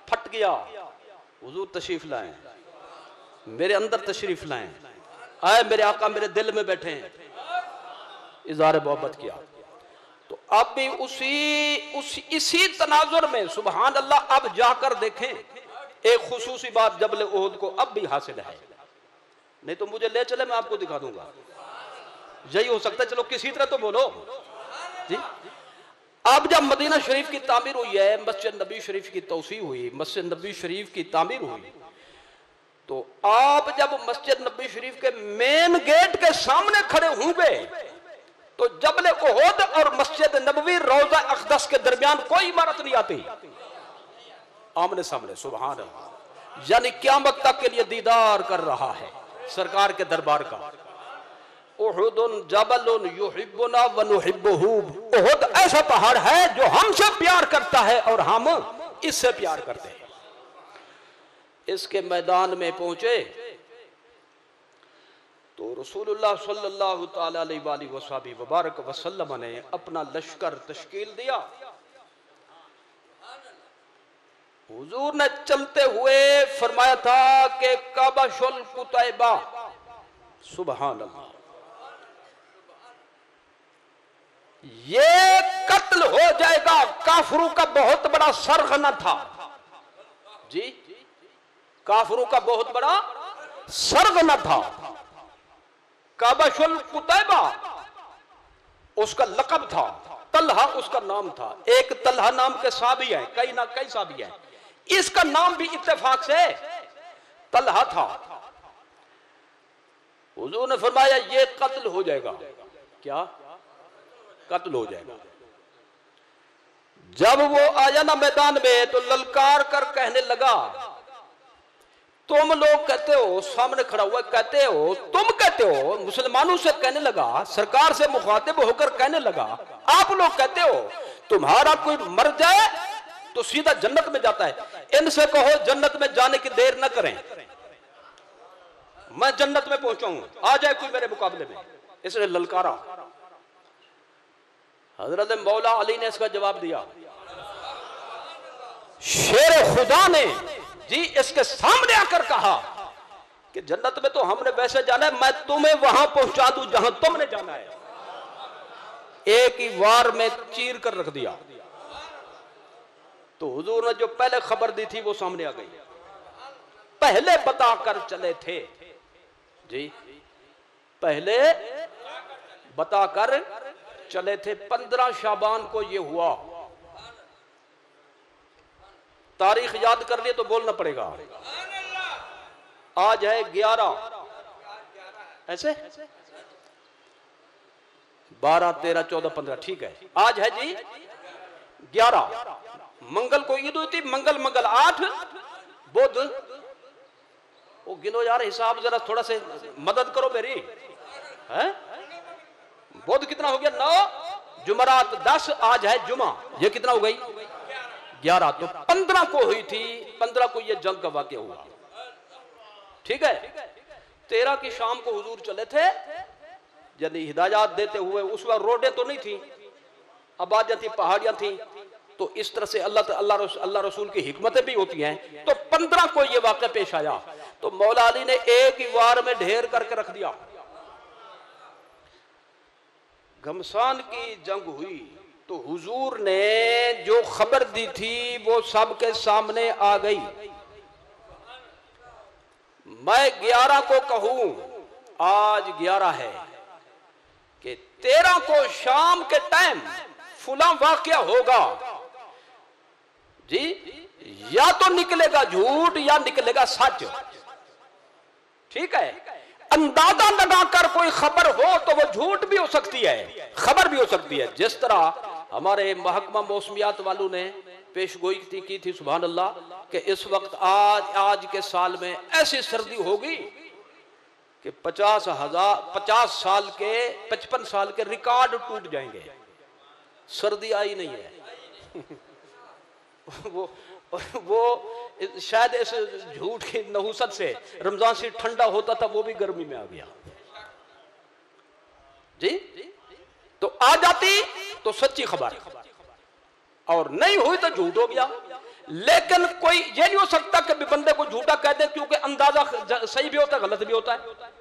फट गया। हुजूर तशरीफ लाएं, मेरे अंदर तशरीफ लाएं, आए मेरे आका मेरे दिल में बैठे हैं, इज़हार मोहब्बत किया। तो अब भी इसी तनाजुर में सुभान अल्लाह, अब जाकर देखें, एक खुसूसी बात जबल उहुद को अब भी हासिल है। नहीं तो मुझे ले चले, मैं आपको दिखा दूंगा। यही हो सकता है, चलो किसी तरह तो बोलो जी। अब जब मदीना शरीफ की तामीर हुई है, मस्जिद नबी शरीफ की तौसी हुई, मस्जिद नबी शरीफ की तामीर हुई, तो आप जब मस्जिद नबी शरीफ के मेन गेट के सामने खड़े होंगे तो जबल उहुद और मस्जिद नबवी रोजा अक़दस के दरमियान कोई इमारत नहीं आती, आमने सामने। सुभान अल्लाह, यानी क़यामत तक के लिए दीदार कर रहा है सरकार के दरबार का। उहुदुन जबलुन युहिब्बुना व नुहिब्बुहु। उहुद ऐसा पहाड़ है जो हमसे प्यार करता है और हम इससे प्यार करते हैं। इसके मैदान में पहुंचे तो रसूलुल्लाह सल्लल्लाहु ताला अलैहि वसल्लम ने अपना लश्कर तश्कील दिया। हुजूर ने चलते हुए फरमाया था कि कबशुल कुतैबा, सुभान अल्लाह, ये कत्ल हो जाएगा। काफिरों का बहुत बड़ा सरगना था जी, काफिरों का बहुत बड़ा सरगना था। कबशुल कुतैबा उसका लक़ब था, तलहा उसका नाम था। एक तलहा नाम के साहबी है, कई साहबी है, इसका नाम भी इत्तेफाक से तलहा था। हुजूर ने फरमाया ये कत्ल हो जाएगा। क्या? कत्ल हो जाएगा। जब वो आया ना मैदान में तो ललकार कर कहने लगा, तुम लोग कहते हो, सामने खड़ा हुआ कहते हो, तुम कहते हो, मुसलमानों से कहने लगा, सरकार से मुखातिब होकर कहने लगा, आप लोग कहते हो तुम्हारा कोई मर जाए तो सीधा जन्नत में जाता है, इनसे कहो जन्नत में जाने की देर न करें, मैं जन्नत में पहुंचाऊं, आ जाए कोई मेरे मुकाबले में। इसने ललकारा। हजरत मौला अली ने इसका जवाब दिया। शेर खुदा ने जी इसके सामने आकर कहा कि जन्नत में तो हमने वैसे जाना है, मैं तुम्हें वहां पहुंचा दूं जहां तुमने जाना है। एक ही वार में चीर कर रख दिया। तो हुजूर ने जो पहले खबर दी थी वो सामने आ गई। पहले बताकर चले थे जी, पहले बताकर चले थे। 15 शाबान को ये हुआ। तारीख याद कर लिए तो बोलना पड़ेगा। आज है 11, ऐसे 12, 13, 14, 15, ठीक है। आज है जी 11। मंगल को ईद हुई थी, मंगल 8, बुध, वो गिनो यार हिसाब जरा, थोड़ा से मदद करो मेरी, है? बुध कितना हो गया? 9, जुमरात 10, आज है जुमा, ये कितना हो गई? 11। तो 15 को हुई थी, 15 को ये जंग का वाक़या हुआ, ठीक है। 13 की शाम को हुजूर चले थे, यानी हिदायत देते हुए। उस वक्त रोडें तो नहीं थी, आबादियां थी, पहाड़ियां थी, तो इस तरह से अल्लाह रसूल की हिकमतें भी होती हैं। तो 15 को ये वाक़या पेश आया। तो मौला अली ने एक ही वार में ढेर करके रख दिया। घमसान की जंग हुई तो हुजूर ने जो खबर दी थी वो सबके सामने आ गई। मैं 11 को कहूं, आज 11 है, कि 13 को शाम के टाइम फुला वाकया होगा जी, या तो निकलेगा झूठ या निकलेगा सच। ठीक है, अंदाजा लगाकर कोई खबर हो तो वो झूठ भी हो सकती है, खबर भी हो सकती है। जिस तरह हमारे महकमा मौसमियात वालों ने पेशगोई की थी सुभान अल्लाह, कि इस वक्त आज के साल में ऐसी सर्दी होगी कि 50 साल के 55 साल के रिकॉर्ड टूट जाएंगे। सर्दी आई नहीं है। वो शायद इस झूठ की नहुसत से रमजान से ठंडा होता था, वो भी गर्मी में आ गया जी। तो आ जाती तो सच्ची खबर, और नहीं हुई तो झूठ हो गया। लेकिन कोई ये नहीं हो सकता कि बंदे को झूठा कह दे, क्योंकि अंदाजा सही भी होता है गलत भी होता है।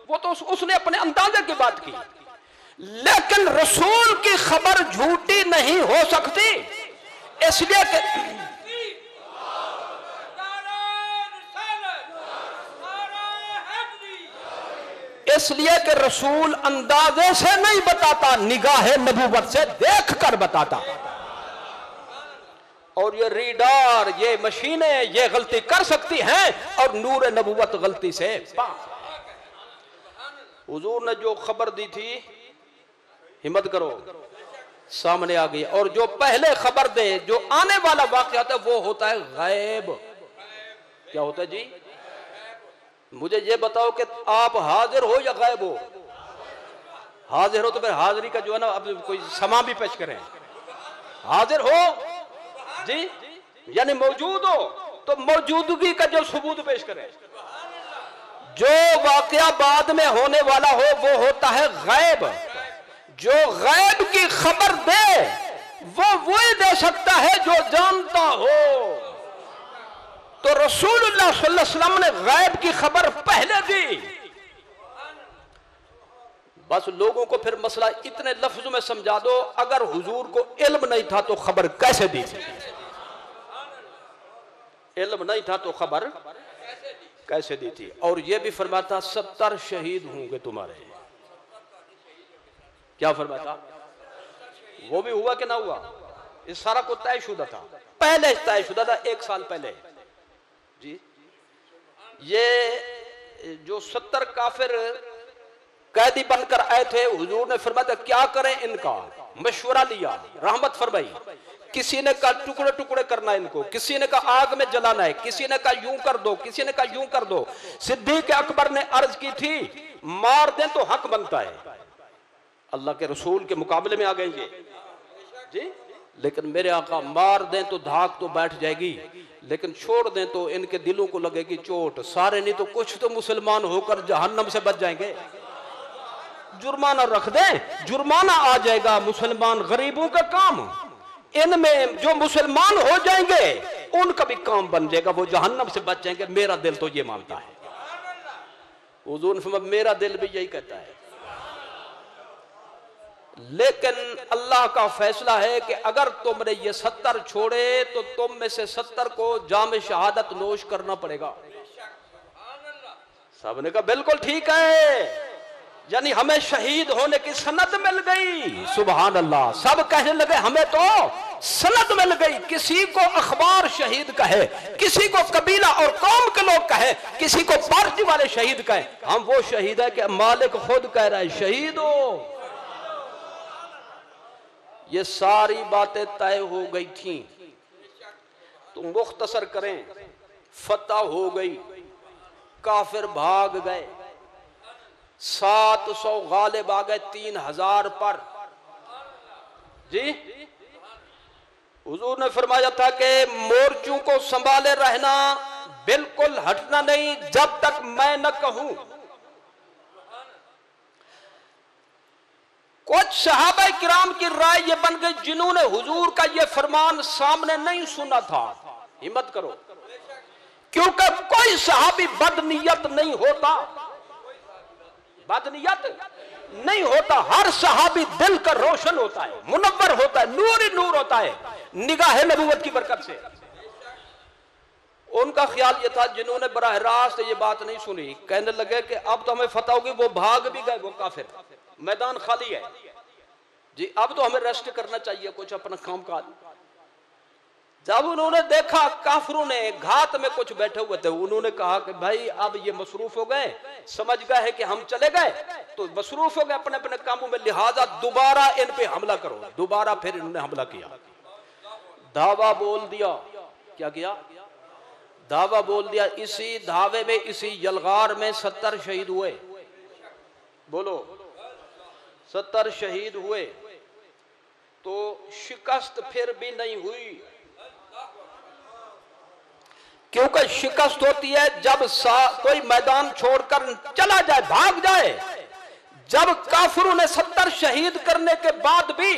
वो तो उसने अपने अंदाजे की बात की, लेकिन रसूल की खबर झूठी नहीं हो सकती। इसलिए कि रसूल अंदाजे से नहीं बताता, निगाहे नबूवत से देख कर बताता। और ये रीडार, ये मशीनें ये गलती कर सकती हैं, और नूर नबूवत गलती से। हुजूर ने जो खबर दी थी, हिम्मत करो, सामने आ गई। और जो पहले खबर दे, जो आने वाला वाक़या होता है, वो होता है गैब। क्या होता है जी? मुझे ये बताओ कि आप हाजिर हो या गायब हो? हाजिर हो तो फिर हाजिरी का जो है ना, अब कोई समा भी पेश करें। हाजिर हो जी, यानी मौजूद हो, तो मौजूदगी का जो सबूत पेश करें। जो वाकया बाद में होने वाला हो वो होता है गैब। जो गैब की खबर दे वो वही दे सकता है जो जानता हो। तो रसूलुल्लाह सल्लल्लाहु अलैहि वसल्लम ने गैब की खबर पहले दी। बस लोगों को फिर मसला इतने लफ्जों में समझा दो, अगर हुजूर को इल्म नहीं था तो खबर कैसे दी थी? इल्म नहीं था तो खबर कैसे दी थी? और यह भी फरमाता 70 शहीद होंगे तुम्हारे। क्या फरमाता? वो भी हुआ कि ना हुआ? इस सारा को तयशुदा था, पहले तयशुदा था, 1 साल पहले जी। ये जो 70 काफिर कैदी बनकर आए थे, हुजूर ने फरमाया क्या करें इनका? मशवरा लिया, रहमत फरमाई। किसी ने कहा टुकड़े टुकड़े करना इनको, किसी ने कहा आग में जलाना है, किसी ने कहा यूं कर दो, किसी ने कहा यूं कर दो। सिद्दीक अकबर ने अर्ज की थी मार दें तो हक बनता है। अल्लाह के रसूल के मुकाबले में आ गए ये जी। लेकिन मेरे आका मार दें तो धाक तो बैठ जाएगी, लेकिन छोड़ दें तो इनके दिलों को लगेगी चोट। सारे नहीं तो कुछ तो मुसलमान होकर जहन्नम से बच जाएंगे। जुर्माना रख दें, जुर्माना आ जाएगा मुसलमान गरीबों का काम। इनमें जो मुसलमान हो जाएंगे उनका भी काम बन जाएगा, वो जहन्नम से बच जाएंगे। मेरा दिल तो ये मानता है। हुजूर ने फरमाया मेरा दिल भी यही कहता है। लेकिन अल्लाह का फैसला है कि अगर तुमने ये 70 छोड़े तो तुम में से 70 को जाम शहादत नोश करना पड़ेगा। सबने कहा बिल्कुल ठीक है, यानी हमें शहीद होने की सनद मिल गई। सुभान अल्लाह। सब कहने लगे हमें तो सनद मिल गई। किसी को अखबार शहीद कहे, किसी को कबीला और कौम के लोग कहे, किसी को पार्टी वाले शहीद कहे, हम वो शहीद है कि मालिक खुद कह रहा है शहीद हो। ये सारी बातें तय हो गई थी। तो मुख्तसर करें, फतह हो गई, काफिर भाग गए, 700 गालिब आ गए 3000 पर जी। हुजूर ने फरमाया था कि मोर्चों को संभाले रहना, बिल्कुल हटना नहीं जब तक मैं न कहूं। कुछ सहाबा किराम की राय ये बन गई जिन्होंने हुजूर का ये फरमान सामने नहीं सुना था। हिम्मत करो क्योंकि कोई सहाबी बदनीयत नहीं होता, बदनीयत नहीं होता। हर सहाबी दिल का रोशन होता है, मुनव्वर होता है, नूर ही नूर होता है निगाह नबूवत की बरकत से। उनका ख्याल यह था, जिन्होंने बराह रास्त ये बात नहीं सुनी, कहने लगे कि अब तो हमें फतह होगी, वो भाग भी गए, वो काफिर, मैदान खाली है जी, अब तो हमें रेस्ट करना चाहिए, कुछ अपना काम काज। जब उन्होंने देखा काफिरों ने घात में कुछ बैठे हुए थे, उन्होंने कहा कि भाई अब ये मसरूफ हो गए, समझ गए है कि हम चले गए, तो मसरूफ हो गए अपने अपने कामों में, लिहाजा दोबारा इन पे हमला करो। दोबारा फिर इन्होंने हमला किया, धावा बोल दिया। क्या किया? धावा बोल दिया। इसी धावे में, इसी यलगार में 70 शहीद हुए। बोलो 70 शहीद हुए। तो शिकस्त फिर भी नहीं हुई, क्योंकि शिकस्त होती है जब कोई मैदान छोड़कर चला जाए, भाग जाए। जब काफिरों ने 70 शहीद करने के बाद भी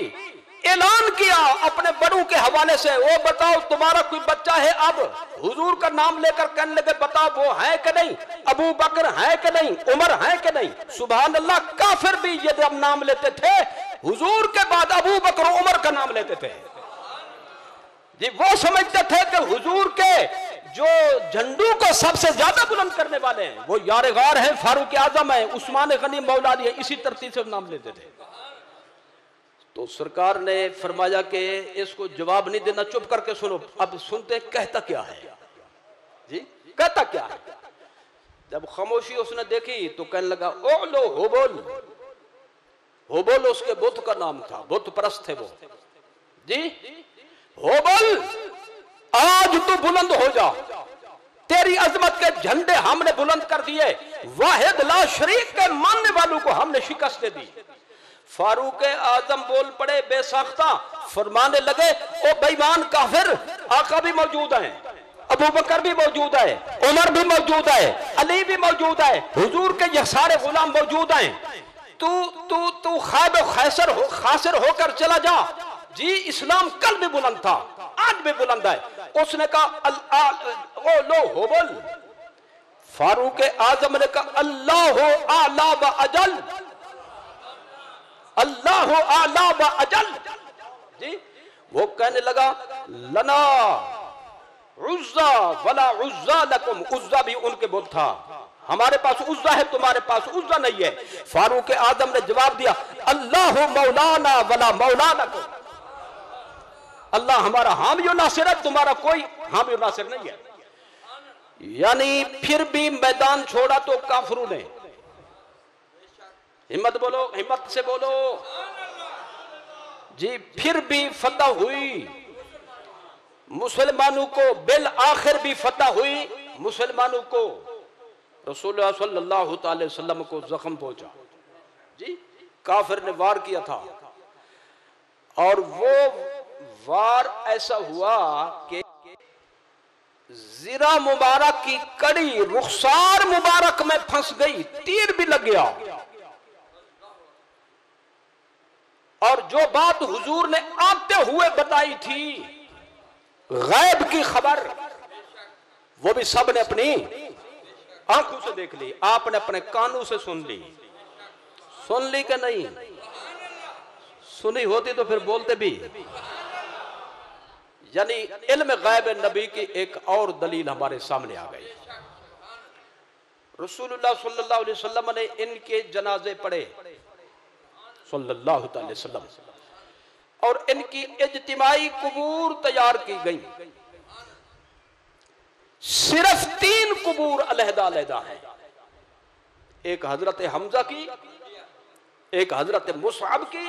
ऐलान किया अपने बड़ों के हवाले से, वो बताओ तुम्हारा कोई बच्चा है, अब हुजूर का नाम लेकर कहने लगे बताओ वो है कि नहीं, अबू बकर है कि नहीं, उमर है कि नहीं। सुभान अल्लाह, काफिर भी ये जब नाम लेते थे हुजूर के बाद अबू बकर उमर का नाम लेते थे जी। वो समझते थे कि हुजूर के जो झंडू को सबसे ज्यादा बुलंद करने वाले हैं वो यार गार हैं, फारूक आजम है, उस्मान गनी मौला है, इसी तरतीब से नाम लेते थे। तो सरकार ने फरमाया कि इसको जवाब नहीं देना, चुप करके सुनो। अब सुनते कहता क्या है जी, कहता क्या है। जब खामोशी उसने देखी तो कहने लगा ओलो होबोल। होबोल उसके बुत का नाम था, बुत परस्त थे वो जी। होबल, आज तू बुलंद हो जा, तेरी अजमत के झंडे हमने बुलंद कर दिए, वाहिद ला शरीक के मानने वालों को हमने शिकस्त दे दी। फारूक आजम बोल पड़े बेसाख्ता, फरमाने लगे ओ बेईमान काफिर, आका भी मौजूद है, अबू बकर भी मौजूद है, उमर भी मौजूद है, अली भी मौजूद है, हुजूर के ये सारे गुलाम मौजूद हैं। तू तू तू खाब खासिर होकर चला जा जी। इस्लाम कल भी बुलंद था, आज भी बुलंद है। उसने कहा ओ लो होबल। फारूक आजम ने कहा अल्लाह हो आला व अजल, अल्लाह हो आला व अजल जी। वो कहने लगा लना उज्जा वला उज्जा लकुम, उज्जा भी उनके बुत था, हमारे पास उज्जा है, तुम्हारे पास उज्जा नहीं है। फारूक आजम ने जवाब दिया अल्लाह मौलाना वला मौला लकुम, अल्लाह हमारा हामी नासिर है, तुम्हारा कोई हामी नासिर नहीं है। यानी फिर भी मैदान छोड़ा तो काफिरों ने। हिम्मत बोलो, हिम्मत से बोलो जी। फिर भी फतह हुई मुसलमानों को, बिल आखिर भी फतह हुई मुसलमानों को। रसूलुल्लाह सल्लल्लाहु अलैहि वसल्लम को जख्म पहुंचा जी। काफिर ने वार किया था और वो वार ऐसा हुआ कि जीरा मुबारक की कड़ी रुखसार मुबारक में फंस गई, तीर भी लग गया। और जो बात हुजूर ने आते हुए बताई थी, गैब की खबर, वो भी सब ने अपनी आंखों से देख ली, आपने अपने कानों से सुन ली। सुन ली कि नहीं? सुनी होती तो फिर बोलते भी। यानी इल्म गैब नबी की एक और दलील हमारे सामने आ गई। रसूलुल्लाह सल्लल्लाहु अलैहि वसल्लम ने इनके जनाजे पढ़े सल्लल्लाहु अलैहि वसल्लम, और इनकी इज्तिमाई कुबूर तैयार की गई। सिर्फ 3 कुबूर अलहदा-अलहदा है, एक हजरत हमजा की, एक हजरत मुसअब की,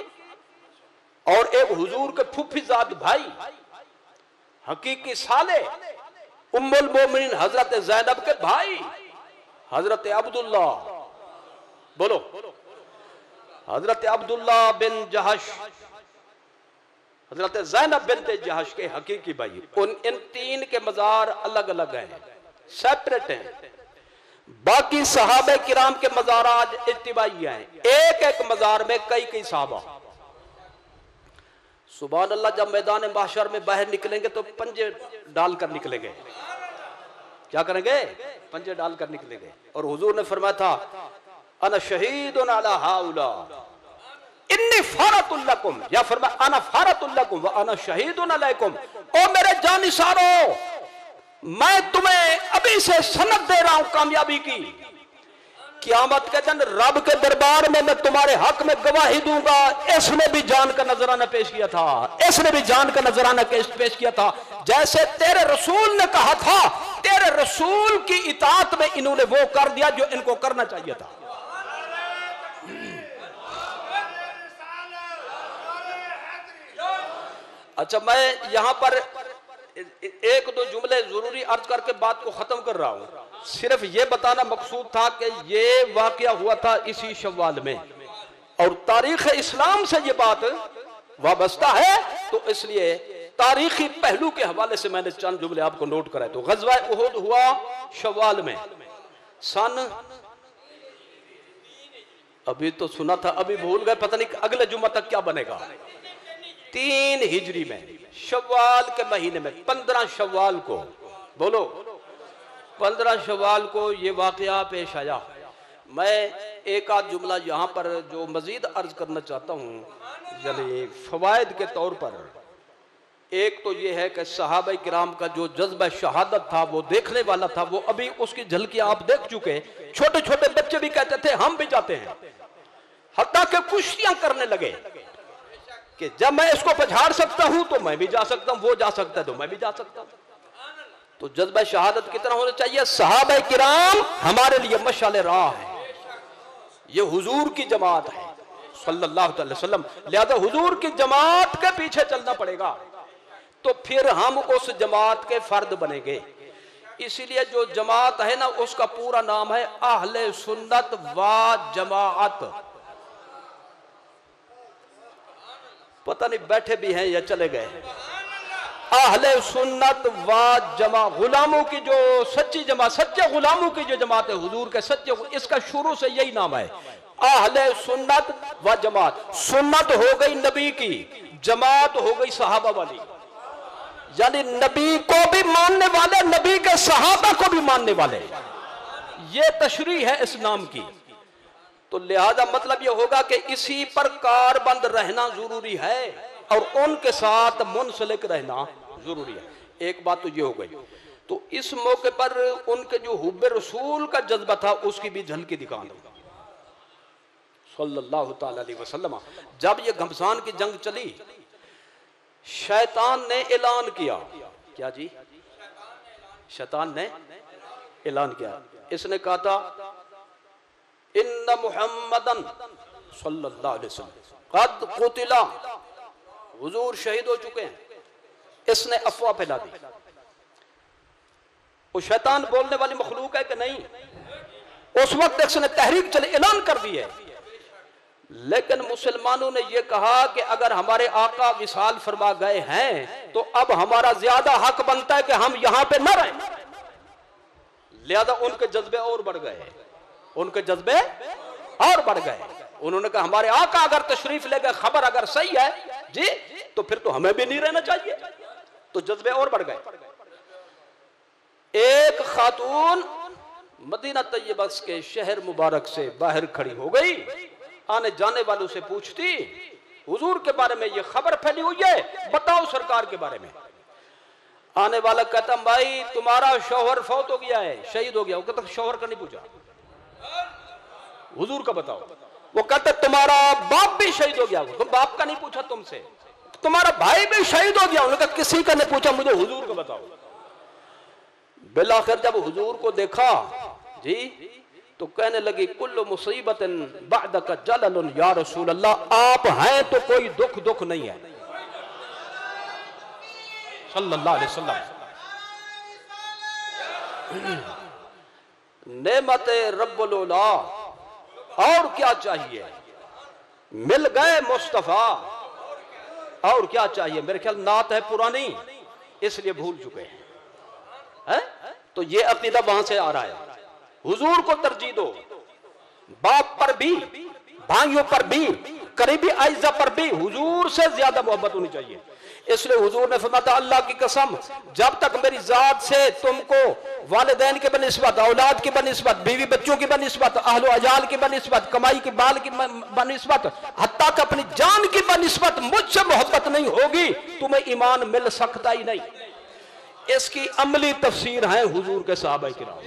और एक हुजूर के फूफीजाद भाई हकीकी साले उम्मुल मोमिनीन हजरत ज़ैनब के भाई हजरत अब्दुल्ला, बोलो हजरत अब्दुल्ला बिन जहश, हजरत ज़ैनब बिनते जहश के हकीकी भाई। इन 3 के मजार अलग अलग हैं, सेपरेट हैं। बाकी सहाबे किराम के मजार आज इत्तिबाई हैं, एक एक मजार में कई कई सहाबा। सुभान अल्लाह, जब मैदान माशर में बाहर निकलेंगे तो पंजे डालकर निकलेंगे। क्या करेंगे? पंजे डाल कर निकलेंगे। और हुजूर ने फरमाया था अना शहीदुन अला हाउला इन्नी फारतुल लकुम, या फरमाया अना फारतुल लकुम व अना शहीदुन अलैकुम। ओ मेरे जानिसारों, मैं तुम्हें अभी से सनद दे रहा हूं कामयाबी की। क़यामत के दिन रब के दरबार में मैं तुम्हारे हक में गवाही दूंगा। इसने भी जान का नजराना पेश किया था, इसने भी जान का नजराना पेश किया था। जैसे तेरे रसूल ने कहा था, तेरे रसूल की इताअत में इन्होंने वो कर दिया जो इनको करना चाहिए था। अच्छा, मैं यहां पर एक दो जुमले जरूरी अर्ज करके बात को खत्म कर रहा हूं। सिर्फ ये बताना मकसूद था कि ये वाकया हुआ था इसी शव्वाल में, और तारीख इस्लाम से ये बात वाबस्ता है, तो इसलिए तारीखी पहलू के हवाले से मैंने चंद जुमले आपको नोट कराए। तो गज़वा उहुद हुआ शव्वाल में, सन अभी तो सुना था, अभी भूल गए, पता नहीं अगले जुम्मा तक क्या बनेगा। 3 हिजरी में शव्वाल के महीने में 15 शव्वाल को, बोलो 15 शव्वाल को ये वाकया पेश आया। मैं एक आध जुमला यहाँ पर जो मजीद अर्ज करना चाहता हूँ, यानी फवायद के तौर पर। एक तो ये है कि सहाबा किराम का जो जज्बा शहादत था वो देखने वाला था, वो अभी उसकी झलकी आप देख चुके। छोटे छोटे बच्चे भी कहते थे हम भी जाते हैं, हत्ता के कुश्तियां करने लगे कि जब मैं इसको पछाड़ सकता हूं तो मैं भी जा सकता हूं, वो जा सकता है तो मैं भी जा सकता हूं। तो जज्बा शहादत कितना होना चाहिए? सहाबा किराम हमारे लिए मशाले राह है, ये हुजूर की जमात है सल्लल्लाहु अलैहि वसल्लम। लिहाजा हुजूर की जमात के पीछे चलना पड़ेगा, तो फिर हम उस जमात के फर्द बनेंगे। इसीलिए जो जमात है ना, उसका पूरा नाम है अहले सुन्नत व जमाअत। पता नहीं बैठे भी हैं या चले गए। अहले सुन्नत व जमा, गुलामों की जो सच्ची जमा, सच्चे गुलामों की जो जमात है हुजूर के सच्चे, इसका शुरू से यही नाम है अहले सुन्नत व जमात। सुन्नत हो गई नबी की, जमात हो गई सहाबा वाली, यानी नबी को भी मानने वाले, नबी के सहाबा को भी मानने वाले। ये तशरीह है इस नाम की। तो लिहाजा मतलब यह होगा कि इसी पर कारबंद रहना जरूरी है और उनके साथ मुंसलिक रहना जरूरी है। एक बात तो ये हो गई। तो इस मौके पर उनके जो हुब्बे रसूल का जज्बा था उसकी भी झलकी दिखा दो सल्लल्लाहु ताला अलैहि वसल्लम। जब ये घमसान की जंग चली, शैतान ने ऐलान किया, क्या जी? शैतान ने ऐलान किया, इसने कहा था इन्ना मुहम्मदन सल्लल्लाहु अलैहि वसल्लम कद कुतिला, हुजूर शहीद हो चुके हैं। इसने अफवाह फैला दी। वो शैतान बोलने वाली मखलूक है कि नहीं? उस वक्त इसने तहरीक चले, ऐलान कर दी है। लेकिन मुसलमानों ने यह कहा कि अगर हमारे आका विसाल फरमा गए हैं तो अब हमारा ज्यादा हक बनता है कि हम यहां पे न रहें। लिहाजा उनके जज्बे और बढ़ गए, उनके जज्बे और बढ़ गए। उन्होंने कहा हमारे आका अगर तशरीफ ले गए, खबर अगर सही है जी, तो फिर तो हमें भी नहीं रहना चाहिए। तो जज्बे और बढ़ गए। एक खातून मदीना तैयबा के शहर मुबारक से बाहर खड़ी हो गई, आने जाने वालों से पूछती हुजूर के बारे में ये खबर फैली हुई है, बताओ सरकार के बारे में। आने वाला कहता भाई तुम्हारा शौहर फौत हो गया है, शहीद हो गया। वो कहता शौहर का नहीं पूछा, हुजूर का बताओ। वो कहता तुम्हारा बाप भी शहीद हो गया। तुम बाप का नहीं पूछा तुमसे, तुम्हारा भाई भी शहीद हो गया। उन्होंने कहा किसी का नहीं पूछा, मुझे हुजूर का बताओ। बिलाखिर जब हुजूर को देखा जी, तो कहने लगी कुल्लु मुसीबतिन बअदका जललुन या रसूल अल्लाह, आप हैं तो कोई दुख नहीं है सल्लल्लाहु अलैहि वसल्लम। नेमते रब्बुल उला, और क्या चाहिए? मिल गए मुस्तफा, और क्या चाहिए? मेरे ख्याल नात है पुरानी, इसलिए भूल चुके हैं। तो ये अकीदा वहां से आ रहा है। हुजूर को तरजीह दो, बाप पर भी, भाइयों पर भी, करीबी आइज़ा पर भी हुजूर से ज्यादा मोहब्बत होनी चाहिए। इसलिए हुजूर ने फरमाया अल्लाह की कसम, जब तक मेरी जात से तुमको वालिदैन की बनिस्बत, औलाद की बनिस्बत, बीवी बच्चों की बनिस्बत, अहलो अजाल की बनिस्बत, कमाई की बाल की बनिस्बत, हत्ता कि अपनी जान की बनिस्बत मुझसे मोहब्बत नहीं होगी, तुम्हें ईमान मिल सकता ही नहीं। इसकी अमली तफसीर है हुजूर के सहाबा किराम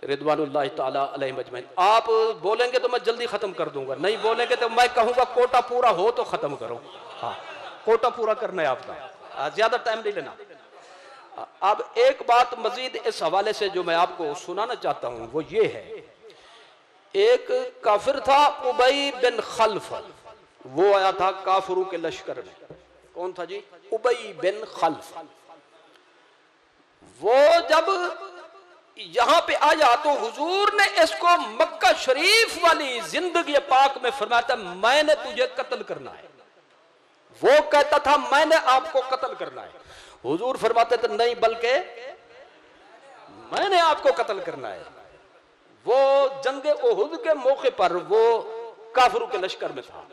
रिदवानुल्लाह ताला अलैहिम अजमईन। आप बोलेंगे तो मैं जल्दी खत्म कर दूंगा, नहीं बोलेंगे तो मैं कहूंगा कोटा पूरा हो तो खत्म करो। हाँ, कोटा पूरा करना है आपका, ज्यादा टाइम नहीं लेना। अब एक बात मजीद इस हवाले से जो मैं आपको सुनाना चाहता हूं वो ये है, एक काफिर था उबई बिन खल्फ, वो आया था काफिरों के लश्कर में। कौन था जी? उबई बिन खल्फ। वो जब यहां पे आया तो हुजूर ने इसको मक्का शरीफ वाली जिंदगी पाक में फरमाया था मैंने तुझे कत्ल करना है। वो कहता था मैंने आपको कत्ल करना है। हुजूर फरमाते थे नहीं, बल्कि मैंने आपको कत्ल करना है। वो जंगे उहुद के मौके पर वो काफिरों के लश्कर में था।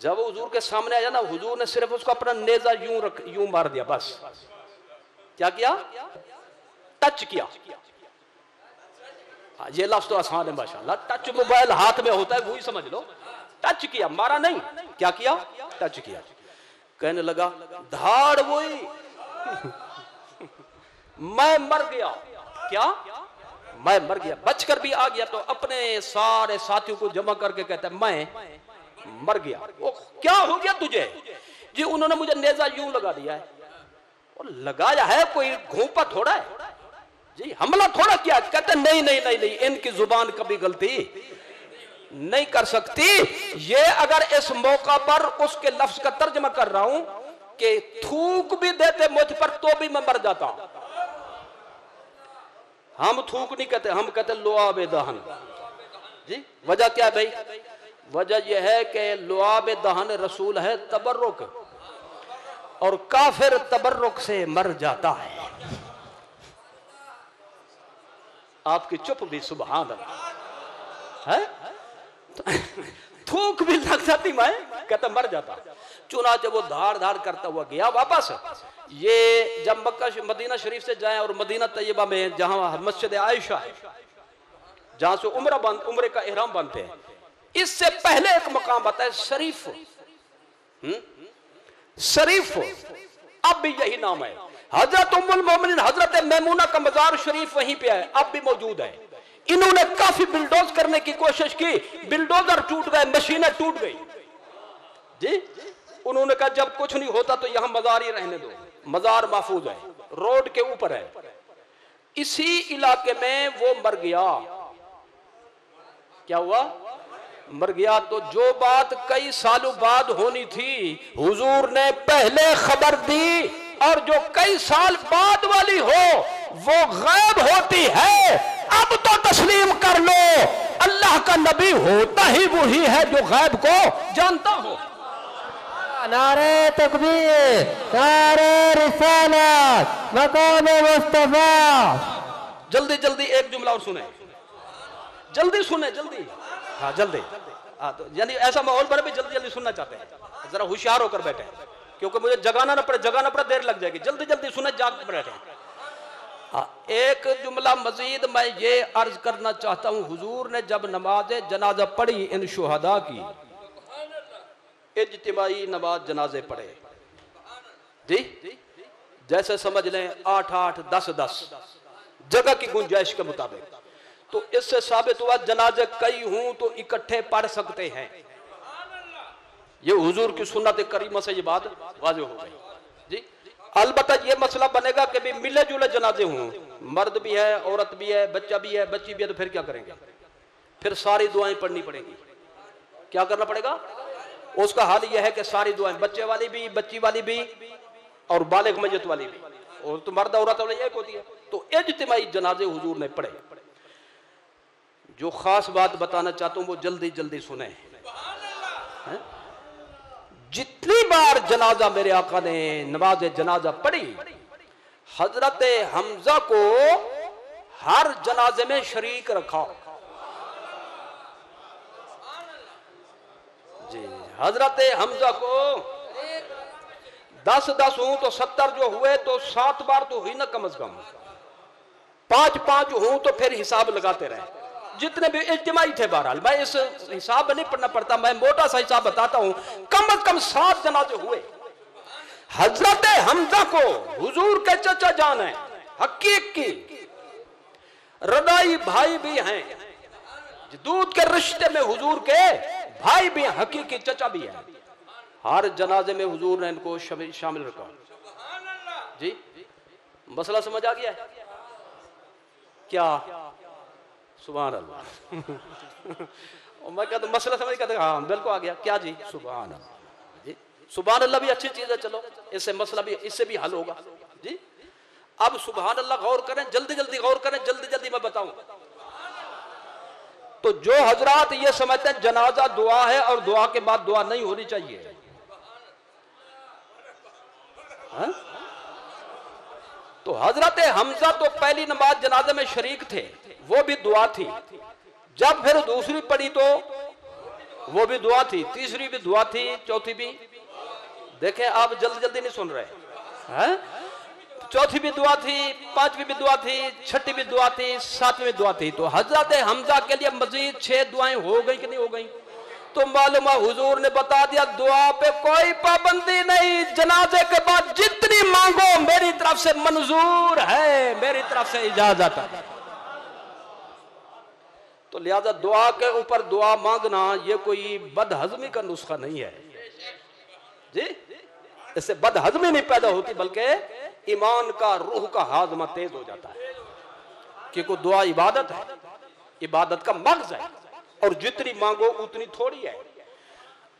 जब हुजूर के सामने आया ना, हुजूर ने सिर्फ उसको अपना नेजा यूं मार दिया, बस। क्या किया? टच किया। ये लफ्ज तो आसान है माशाल्लाह, टच मोबाइल हाथ में होता है वही समझ लो। टच किया, मारा नहीं। क्या किया? टच किया। कहने लगा धाड़ वही मैं मर गया। क्या? मैं मर गया। बचकर भी आ गया तो अपने सारे साथियों को जमा करके कहता है मैं मर गया। वो क्या हो गया तुझे? जी उन्होंने मुझे नेजा यूं लगा दिया है। और लगाया है कोई घूंपा थोड़ा है जी, हमला थोड़ा किया। कहते नहीं नहीं नहीं नहीं, इनकी जुबान कभी गलती नहीं कर सकती। ये अगर इस मौका पर उसके लफ्ज का तर्जमा कर रहा हूं कि थूक भी देते मुझ पर तो भी मैं मर जाता। हम थूक नहीं कहते, हम कहते लुआब दहन जी। वजह क्या है भाई? वजह यह है कि लुआब दहन रसूल है तबर्रुक, और काफिर तबर्रुक से मर जाता है। आपकी चुप भी सुभान अल्लाह है। थूक भी लग जाती, मैं कहता मर जाता। चुनाचे वो धाड़ धाड़ करता हुआ गया वापस। ये जब मक्का मदीना शरीफ से जाए और मदीना तैयबा में जहां मस्जिद आयशा है, जहां से उम्रे का इहराम बांधते हैं, इससे पहले एक मकाम आता है शरीफ। शरीफ अब भी यही नाम है। हजरत उम्मुल मोमिनीन हजरत मैमूना का मजार शरीफ वहीं पे है, अब भी मौजूद है। इन्होंने काफी बिल्डोज करने की कोशिश की, बिल्डोजर टूट गए, मशीनें टूट गई जी। उन्होंने कहा जब कुछ नहीं होता तो यहां मजार ही रहने दो, मजार महफूज है, रोड के ऊपर है। इसी इलाके में वो मर गया। क्या हुआ? मर गया। तो जो बात कई सालों बाद होनी थी हुजूर ने पहले खबर दी, और जो कई साल बाद वाली हो वो गैब होती है। अब तो तस्लीम कर लो, अल्लाह का नबी होता ही वही है जो गैब को जानता हो। नारे तकबीर, नारे रिसालत, मकाम मुस्तफा। जल्दी जल्दी एक जुमला और सुने, जल्दी सुने, जल्दी। हाँ जल्दी। हाँ तो यानी ऐसा माहौल पर भी जल्दी जल्दी सुनना चाहते हैं, जरा होशियार होकर बैठे, क्योंकि मुझे जगाना ना पड़े, देर लग जाएगी। जल्दी जल्दी सुने, जाग कर बैठे। एक जुमला मजीद मैं ये अर्ज करना चाहता हूं। हुजूर ने जब नमाज जनाजा पढ़ी, इन शुहदा की इज्तिमाई नमाज जनाजे पढ़े जी, जैसे समझ लें 8-8, 10-10 जगह की गुंजाइश के मुताबिक, तो इससे साबित हुआ जनाजे कई हूं तो इकट्ठे पढ़ सकते हैं। ये हुजूर की सुन्नत करीमा से ये बात वाज़ेह हो गई जी। अलबत्ता ये मसला बनेगा कि भी मिले जुले जनाजे हों, मर्द भी है, औरत भी है, बच्चा भी है, बच्ची भी है, तो फिर क्या करेंगे? फिर सारी दुआएं पढ़नी पड़ेगी। क्या करना पड़ेगा? उसका हाल यह है कि सारी दुआएं, बच्चे वाली भी, बच्ची वाली भी, और बालिग मय्यत वाली भी, और तो मर्द औरत वाली एक होती है। तो इज्तिमाई जनाजे हुजूर ने पढ़े। जो खास बात बताना चाहता हूं वो जल्दी जल्दी सुने। जितनी बार जनाजा मेरे आका ने नमाज जनाजा पढ़ी, हजरत हमजा को हर जनाजे में शरीक रखा जी। हजरत हमजा को 10-10 हूं तो 70 जो हुए तो 7 बार तो हुई ना कम से कम। 5-5 हूं तो फिर हिसाब लगाते रहे, जितने भी इज्तिमाई थे। बहरहाल मैं इस हिसाब में नहीं पढ़ना पड़ता, मैं मोटा सा हिसाब बताता हूं। कम से कम 7 जनाजे हुए। हजरत हमजा को हुजूर के चचा जान है, हकीकी रदाई भाई भी हैं, दूध के रिश्ते में हुजूर के भाई भी हैं, हकीकी चचा भी हैं। हर जनाजे में हुजूर ने इनको शामिल रखा। जी मसला समझ आ गया है क्या? सुभान अल्लाह। और मैं कहता मसला समझ कहते हाँ बिल्कुल आ गया। क्या जी? सुभान अल्लाह। जी सुभान अल्लाह भी अच्छी चीज है, चलो इससे मसला भी, इससे भी हल होगा। जी अब सुभान अल्लाह गौर करें, जल्दी जल्दी गौर करें, जल्दी जल्दी मैं बताऊं। तो जो हजरात ये समझते हैं जनाजा दुआ है और दुआ के बाद दुआ नहीं होनी चाहिए, हा? तो हजरत हमजा तो पहली नमाज जनाजे में शरीक थे, वो भी दुआ थी। जब फिर दूसरी पढ़ी तो वो भी दुआ थी, तीसरी भी दुआ थी, चौथी भी। देखें आप जल्दी जल्दी नहीं सुन रहे हैं। चौथी भी दुआ थी, पांचवी भी दुआ थी, छठी भी दुआ थी, सातवीं भी दुआ थी। तो हजरत हमजा के लिए मजीद 6 दुआएं हो गई कि नहीं हो गई? तो मालूम है हुजूर ने बता दिया दुआ पे कोई पाबंदी नहीं, जनाजे के बाद जितनी मांगो मेरी तरफ से मंजूर है, मेरी तरफ से इजाजत है। तो लिहाजा दुआ के ऊपर दुआ मांगना ये कोई बदहजमी का नुस्खा नहीं है जी, इससे बदहजमी नहीं पैदा होती बल्कि ईमान का, रूह का हाजमा तेज हो जाता है। क्योंकि दुआ इबादत है, इबादत का मगज है, और जितनी मांगो उतनी थोड़ी है।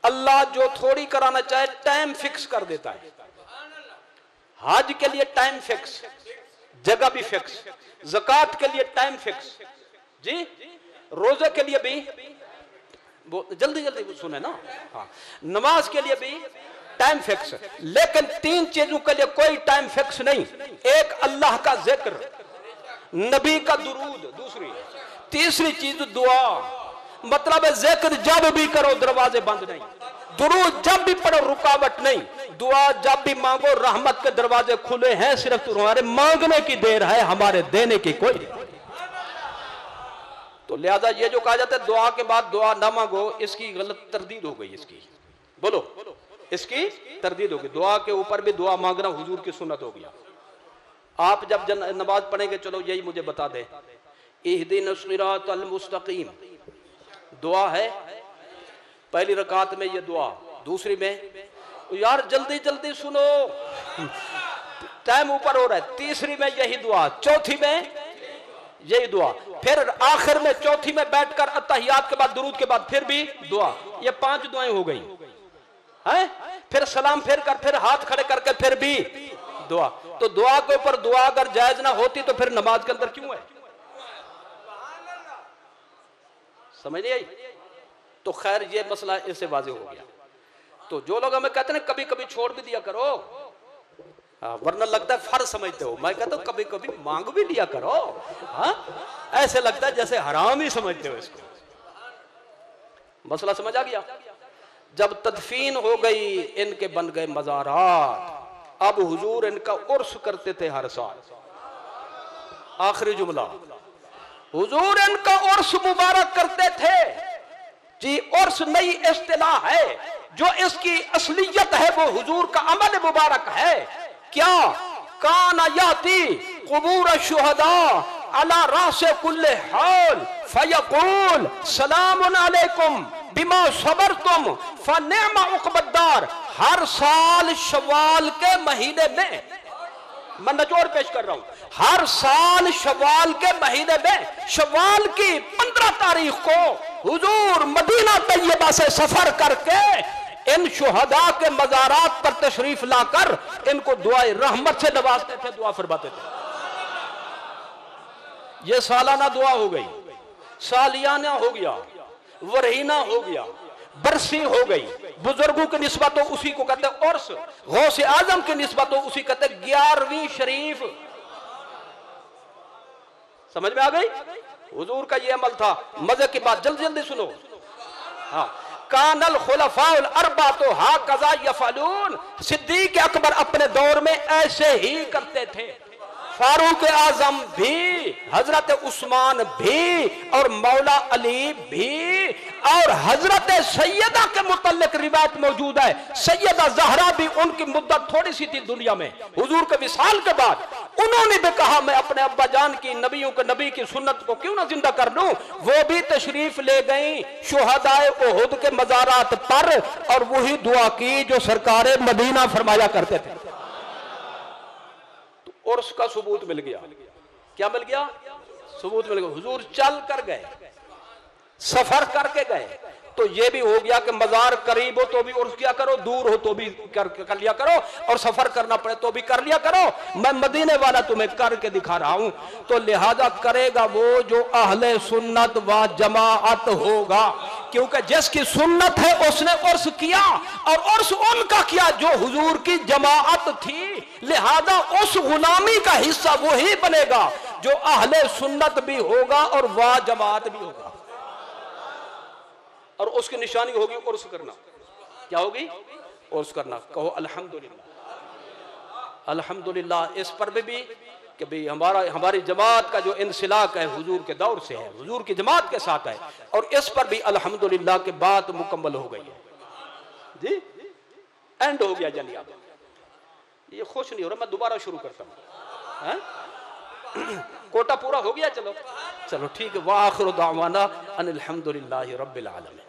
अल्लाह जो थोड़ी कराना चाहे टाइम फिक्स कर देता है। हज के लिए टाइम फिक्स, जगह भी फिक्स, ज़कात के लिए टाइम फिक्स, जी रोजे के लिए भी, जल्दी जल्दी सुने ना, हाँ नमाज के लिए भी टाइम फिक्स। लेकिन 3 चीजों के लिए कोई टाइम फिक्स नहीं। एक अल्लाह का जिक्र, नबी का दुरूद, दूसरी, तीसरी चीज दुआ। मतलब है जिक्र जब भी करो दरवाजे बंद नहीं, दुरूद जब भी पढ़ो रुकावट नहीं, दुआ जब भी मांगो रहमत के दरवाजे खुले हैं। सिर्फ तुम्हारे मांगने की देर है, हमारे देने की कोई नहीं। तो लिहाजा ये जो कहा जाता है दुआ के बाद दुआ ना मांगो, इसकी गलत तरदीद हो गई। इसकी बोलो, इसकी तरदीद होगी। दुआ के ऊपर भी दुआ मांगना हुजूर की सुन्नत हो गया। आप जब नमाज पढ़ेंगे चलो यही मुझे बता दे, इहदिनस सिरातल मुस्तकीम दुआ है। पहली रकात में ये दुआ, दूसरी में यार जल्दी जल्दी सुनो टाइम ऊपर हो रहा है, तीसरी में यही दुआ, चौथी में यही दुआ, फिर आखिर में चौथी में बैठकर अत्तहियात के बाद दुरूद के बाद फिर भी दुआ। ये 5 दुआएं हो गई है। फिर सलाम फेर कर, फिर हाथ खड़े करके फिर भी दुआ। तो दुआ के ऊपर दुआ अगर जायज ना होती तो फिर नमाज के अंदर क्यों है? समझ नहीं आई? तो खैर ये मसला इससे वाज़ेह हो गया। तो जो लोग हमें कहते हैं कभी कभी छोड़ भी दिया करो, वरना लगता है फर्ज समझते हो। मैं कहता हूं कभी कभी मांग भी लिया करो। हाँ ऐसे लगता है जैसे हराम ही समझते हो इसको। मसला समझ आ गया? जब तदफीन हो गई, इनके बन गए मज़ारात। अब हुजूर इनका उर्स करते थे हर साल। आखिरी जुमला, हुजूर इनका उर्स मुबारक करते थे जी। उर्स नई इस्तिलाह है, जो इसकी असलियत है वो हुजूर का अमल मुबारक है। क्या? काना याती कुबूर शुहदा अला रासे कुल्ले हाल फयकुल सलामुन अलैकुम बिमा सबरतुम फनिअमा उक़बद्दार। हर साल शव्वाल के महीने में, मैं नचोड़ पेश कर रहा हूं, हर साल शव्वाल के महीने में, शव्वाल की 15 तारीख को हुजूर मदीना तैयबा से सफर करके इन शुहदा के मज़ारात पर तशरीफ लाकर इनको दुआए रहमत से नवाजते थे, दुआ फरमाते थे। ये सालाना दुआ हो गई, सालियाना हो गया, वरहीना हो गया, बरसी हो गई। बुजुर्गों की निस्बत हो उसी को कहते हैं उर्स, गौसे आजम की निस्बत हो उसी कहते हैं 11वीं शरीफ। समझ में आ गई? हुजूर का ये अमल था। मजे की बात, जल्दी जल्दी सुनो। हाँ कानल खुलफाउल अरबा तो हा कजा यफलून, सिद्दीक अकबर अपने दौर में ऐसे ही करते थे। फारूक आजम भी, हजरत उस्मान भी, और मौला अली भी, और हजरत सैयदा के मुतल्लिक रिवायत मौजूद है, सैयदा जहरा भी, उनकी मुद्दत थोड़ी सी थी दुनिया में हुजूर के विसाल के बाद, उन्होंने भी कहा मैं अपने अब्बा जान की, नबियों के नबी की सुन्नत को क्यों ना जिंदा कर लूं। वो भी तशरीफ ले गई शुहदाए उहुद के मज़ारात पर, और वही दुआ की जो सरकार मदीना फरमाया करते थे। और उसका सबूत मिल गया। क्या मिल गया? सबूत मिल गया। हुजूर चल कर गए, सफर करके गए, तो ये भी हो गया कि मजार करीब हो तो भी उर्स किया करो, दूर हो तो भी कर लिया करो, और सफर करना पड़े तो भी कर लिया करो। मैं मदीने वाला तुम्हें करके दिखा रहा हूं। तो लिहाजा करेगा वो जो अहले सुन्नत व जमाअत होगा, क्योंकि जिसकी सुन्नत है उसने उर्स किया, और उर्स उनका किया जो हुजूर की जमाअत थी। लिहाजा उस गुलामी का हिस्सा वही बनेगा जो अहले सुन्नत भी होगा और व जमाअत भी होगा। और उसकी निशानी होगी उर्स करना। क्या होगी? उर्स करना। कहो अल्हम्दुलिल्लाह। अल्हम्दुलिल्लाह इस पर भी कि भाई हमारी जमात का जो इंसिलाक है हुजूर के दौर से है, हुजूर की जमात के साथ है, और इस पर भी अल्हम्दुलिल्लाह के बात मुकम्मल हो गई है जी, एंड हो गया। जलिया ये खुश नहीं हो रहा, मैं दोबारा शुरू करता हूँ। कोटा पूरा हो गया। चलो चलो ठीक है। वाखिर दावाना अनिल हम्दुलिल्लाहि रब्बिल आलमीन।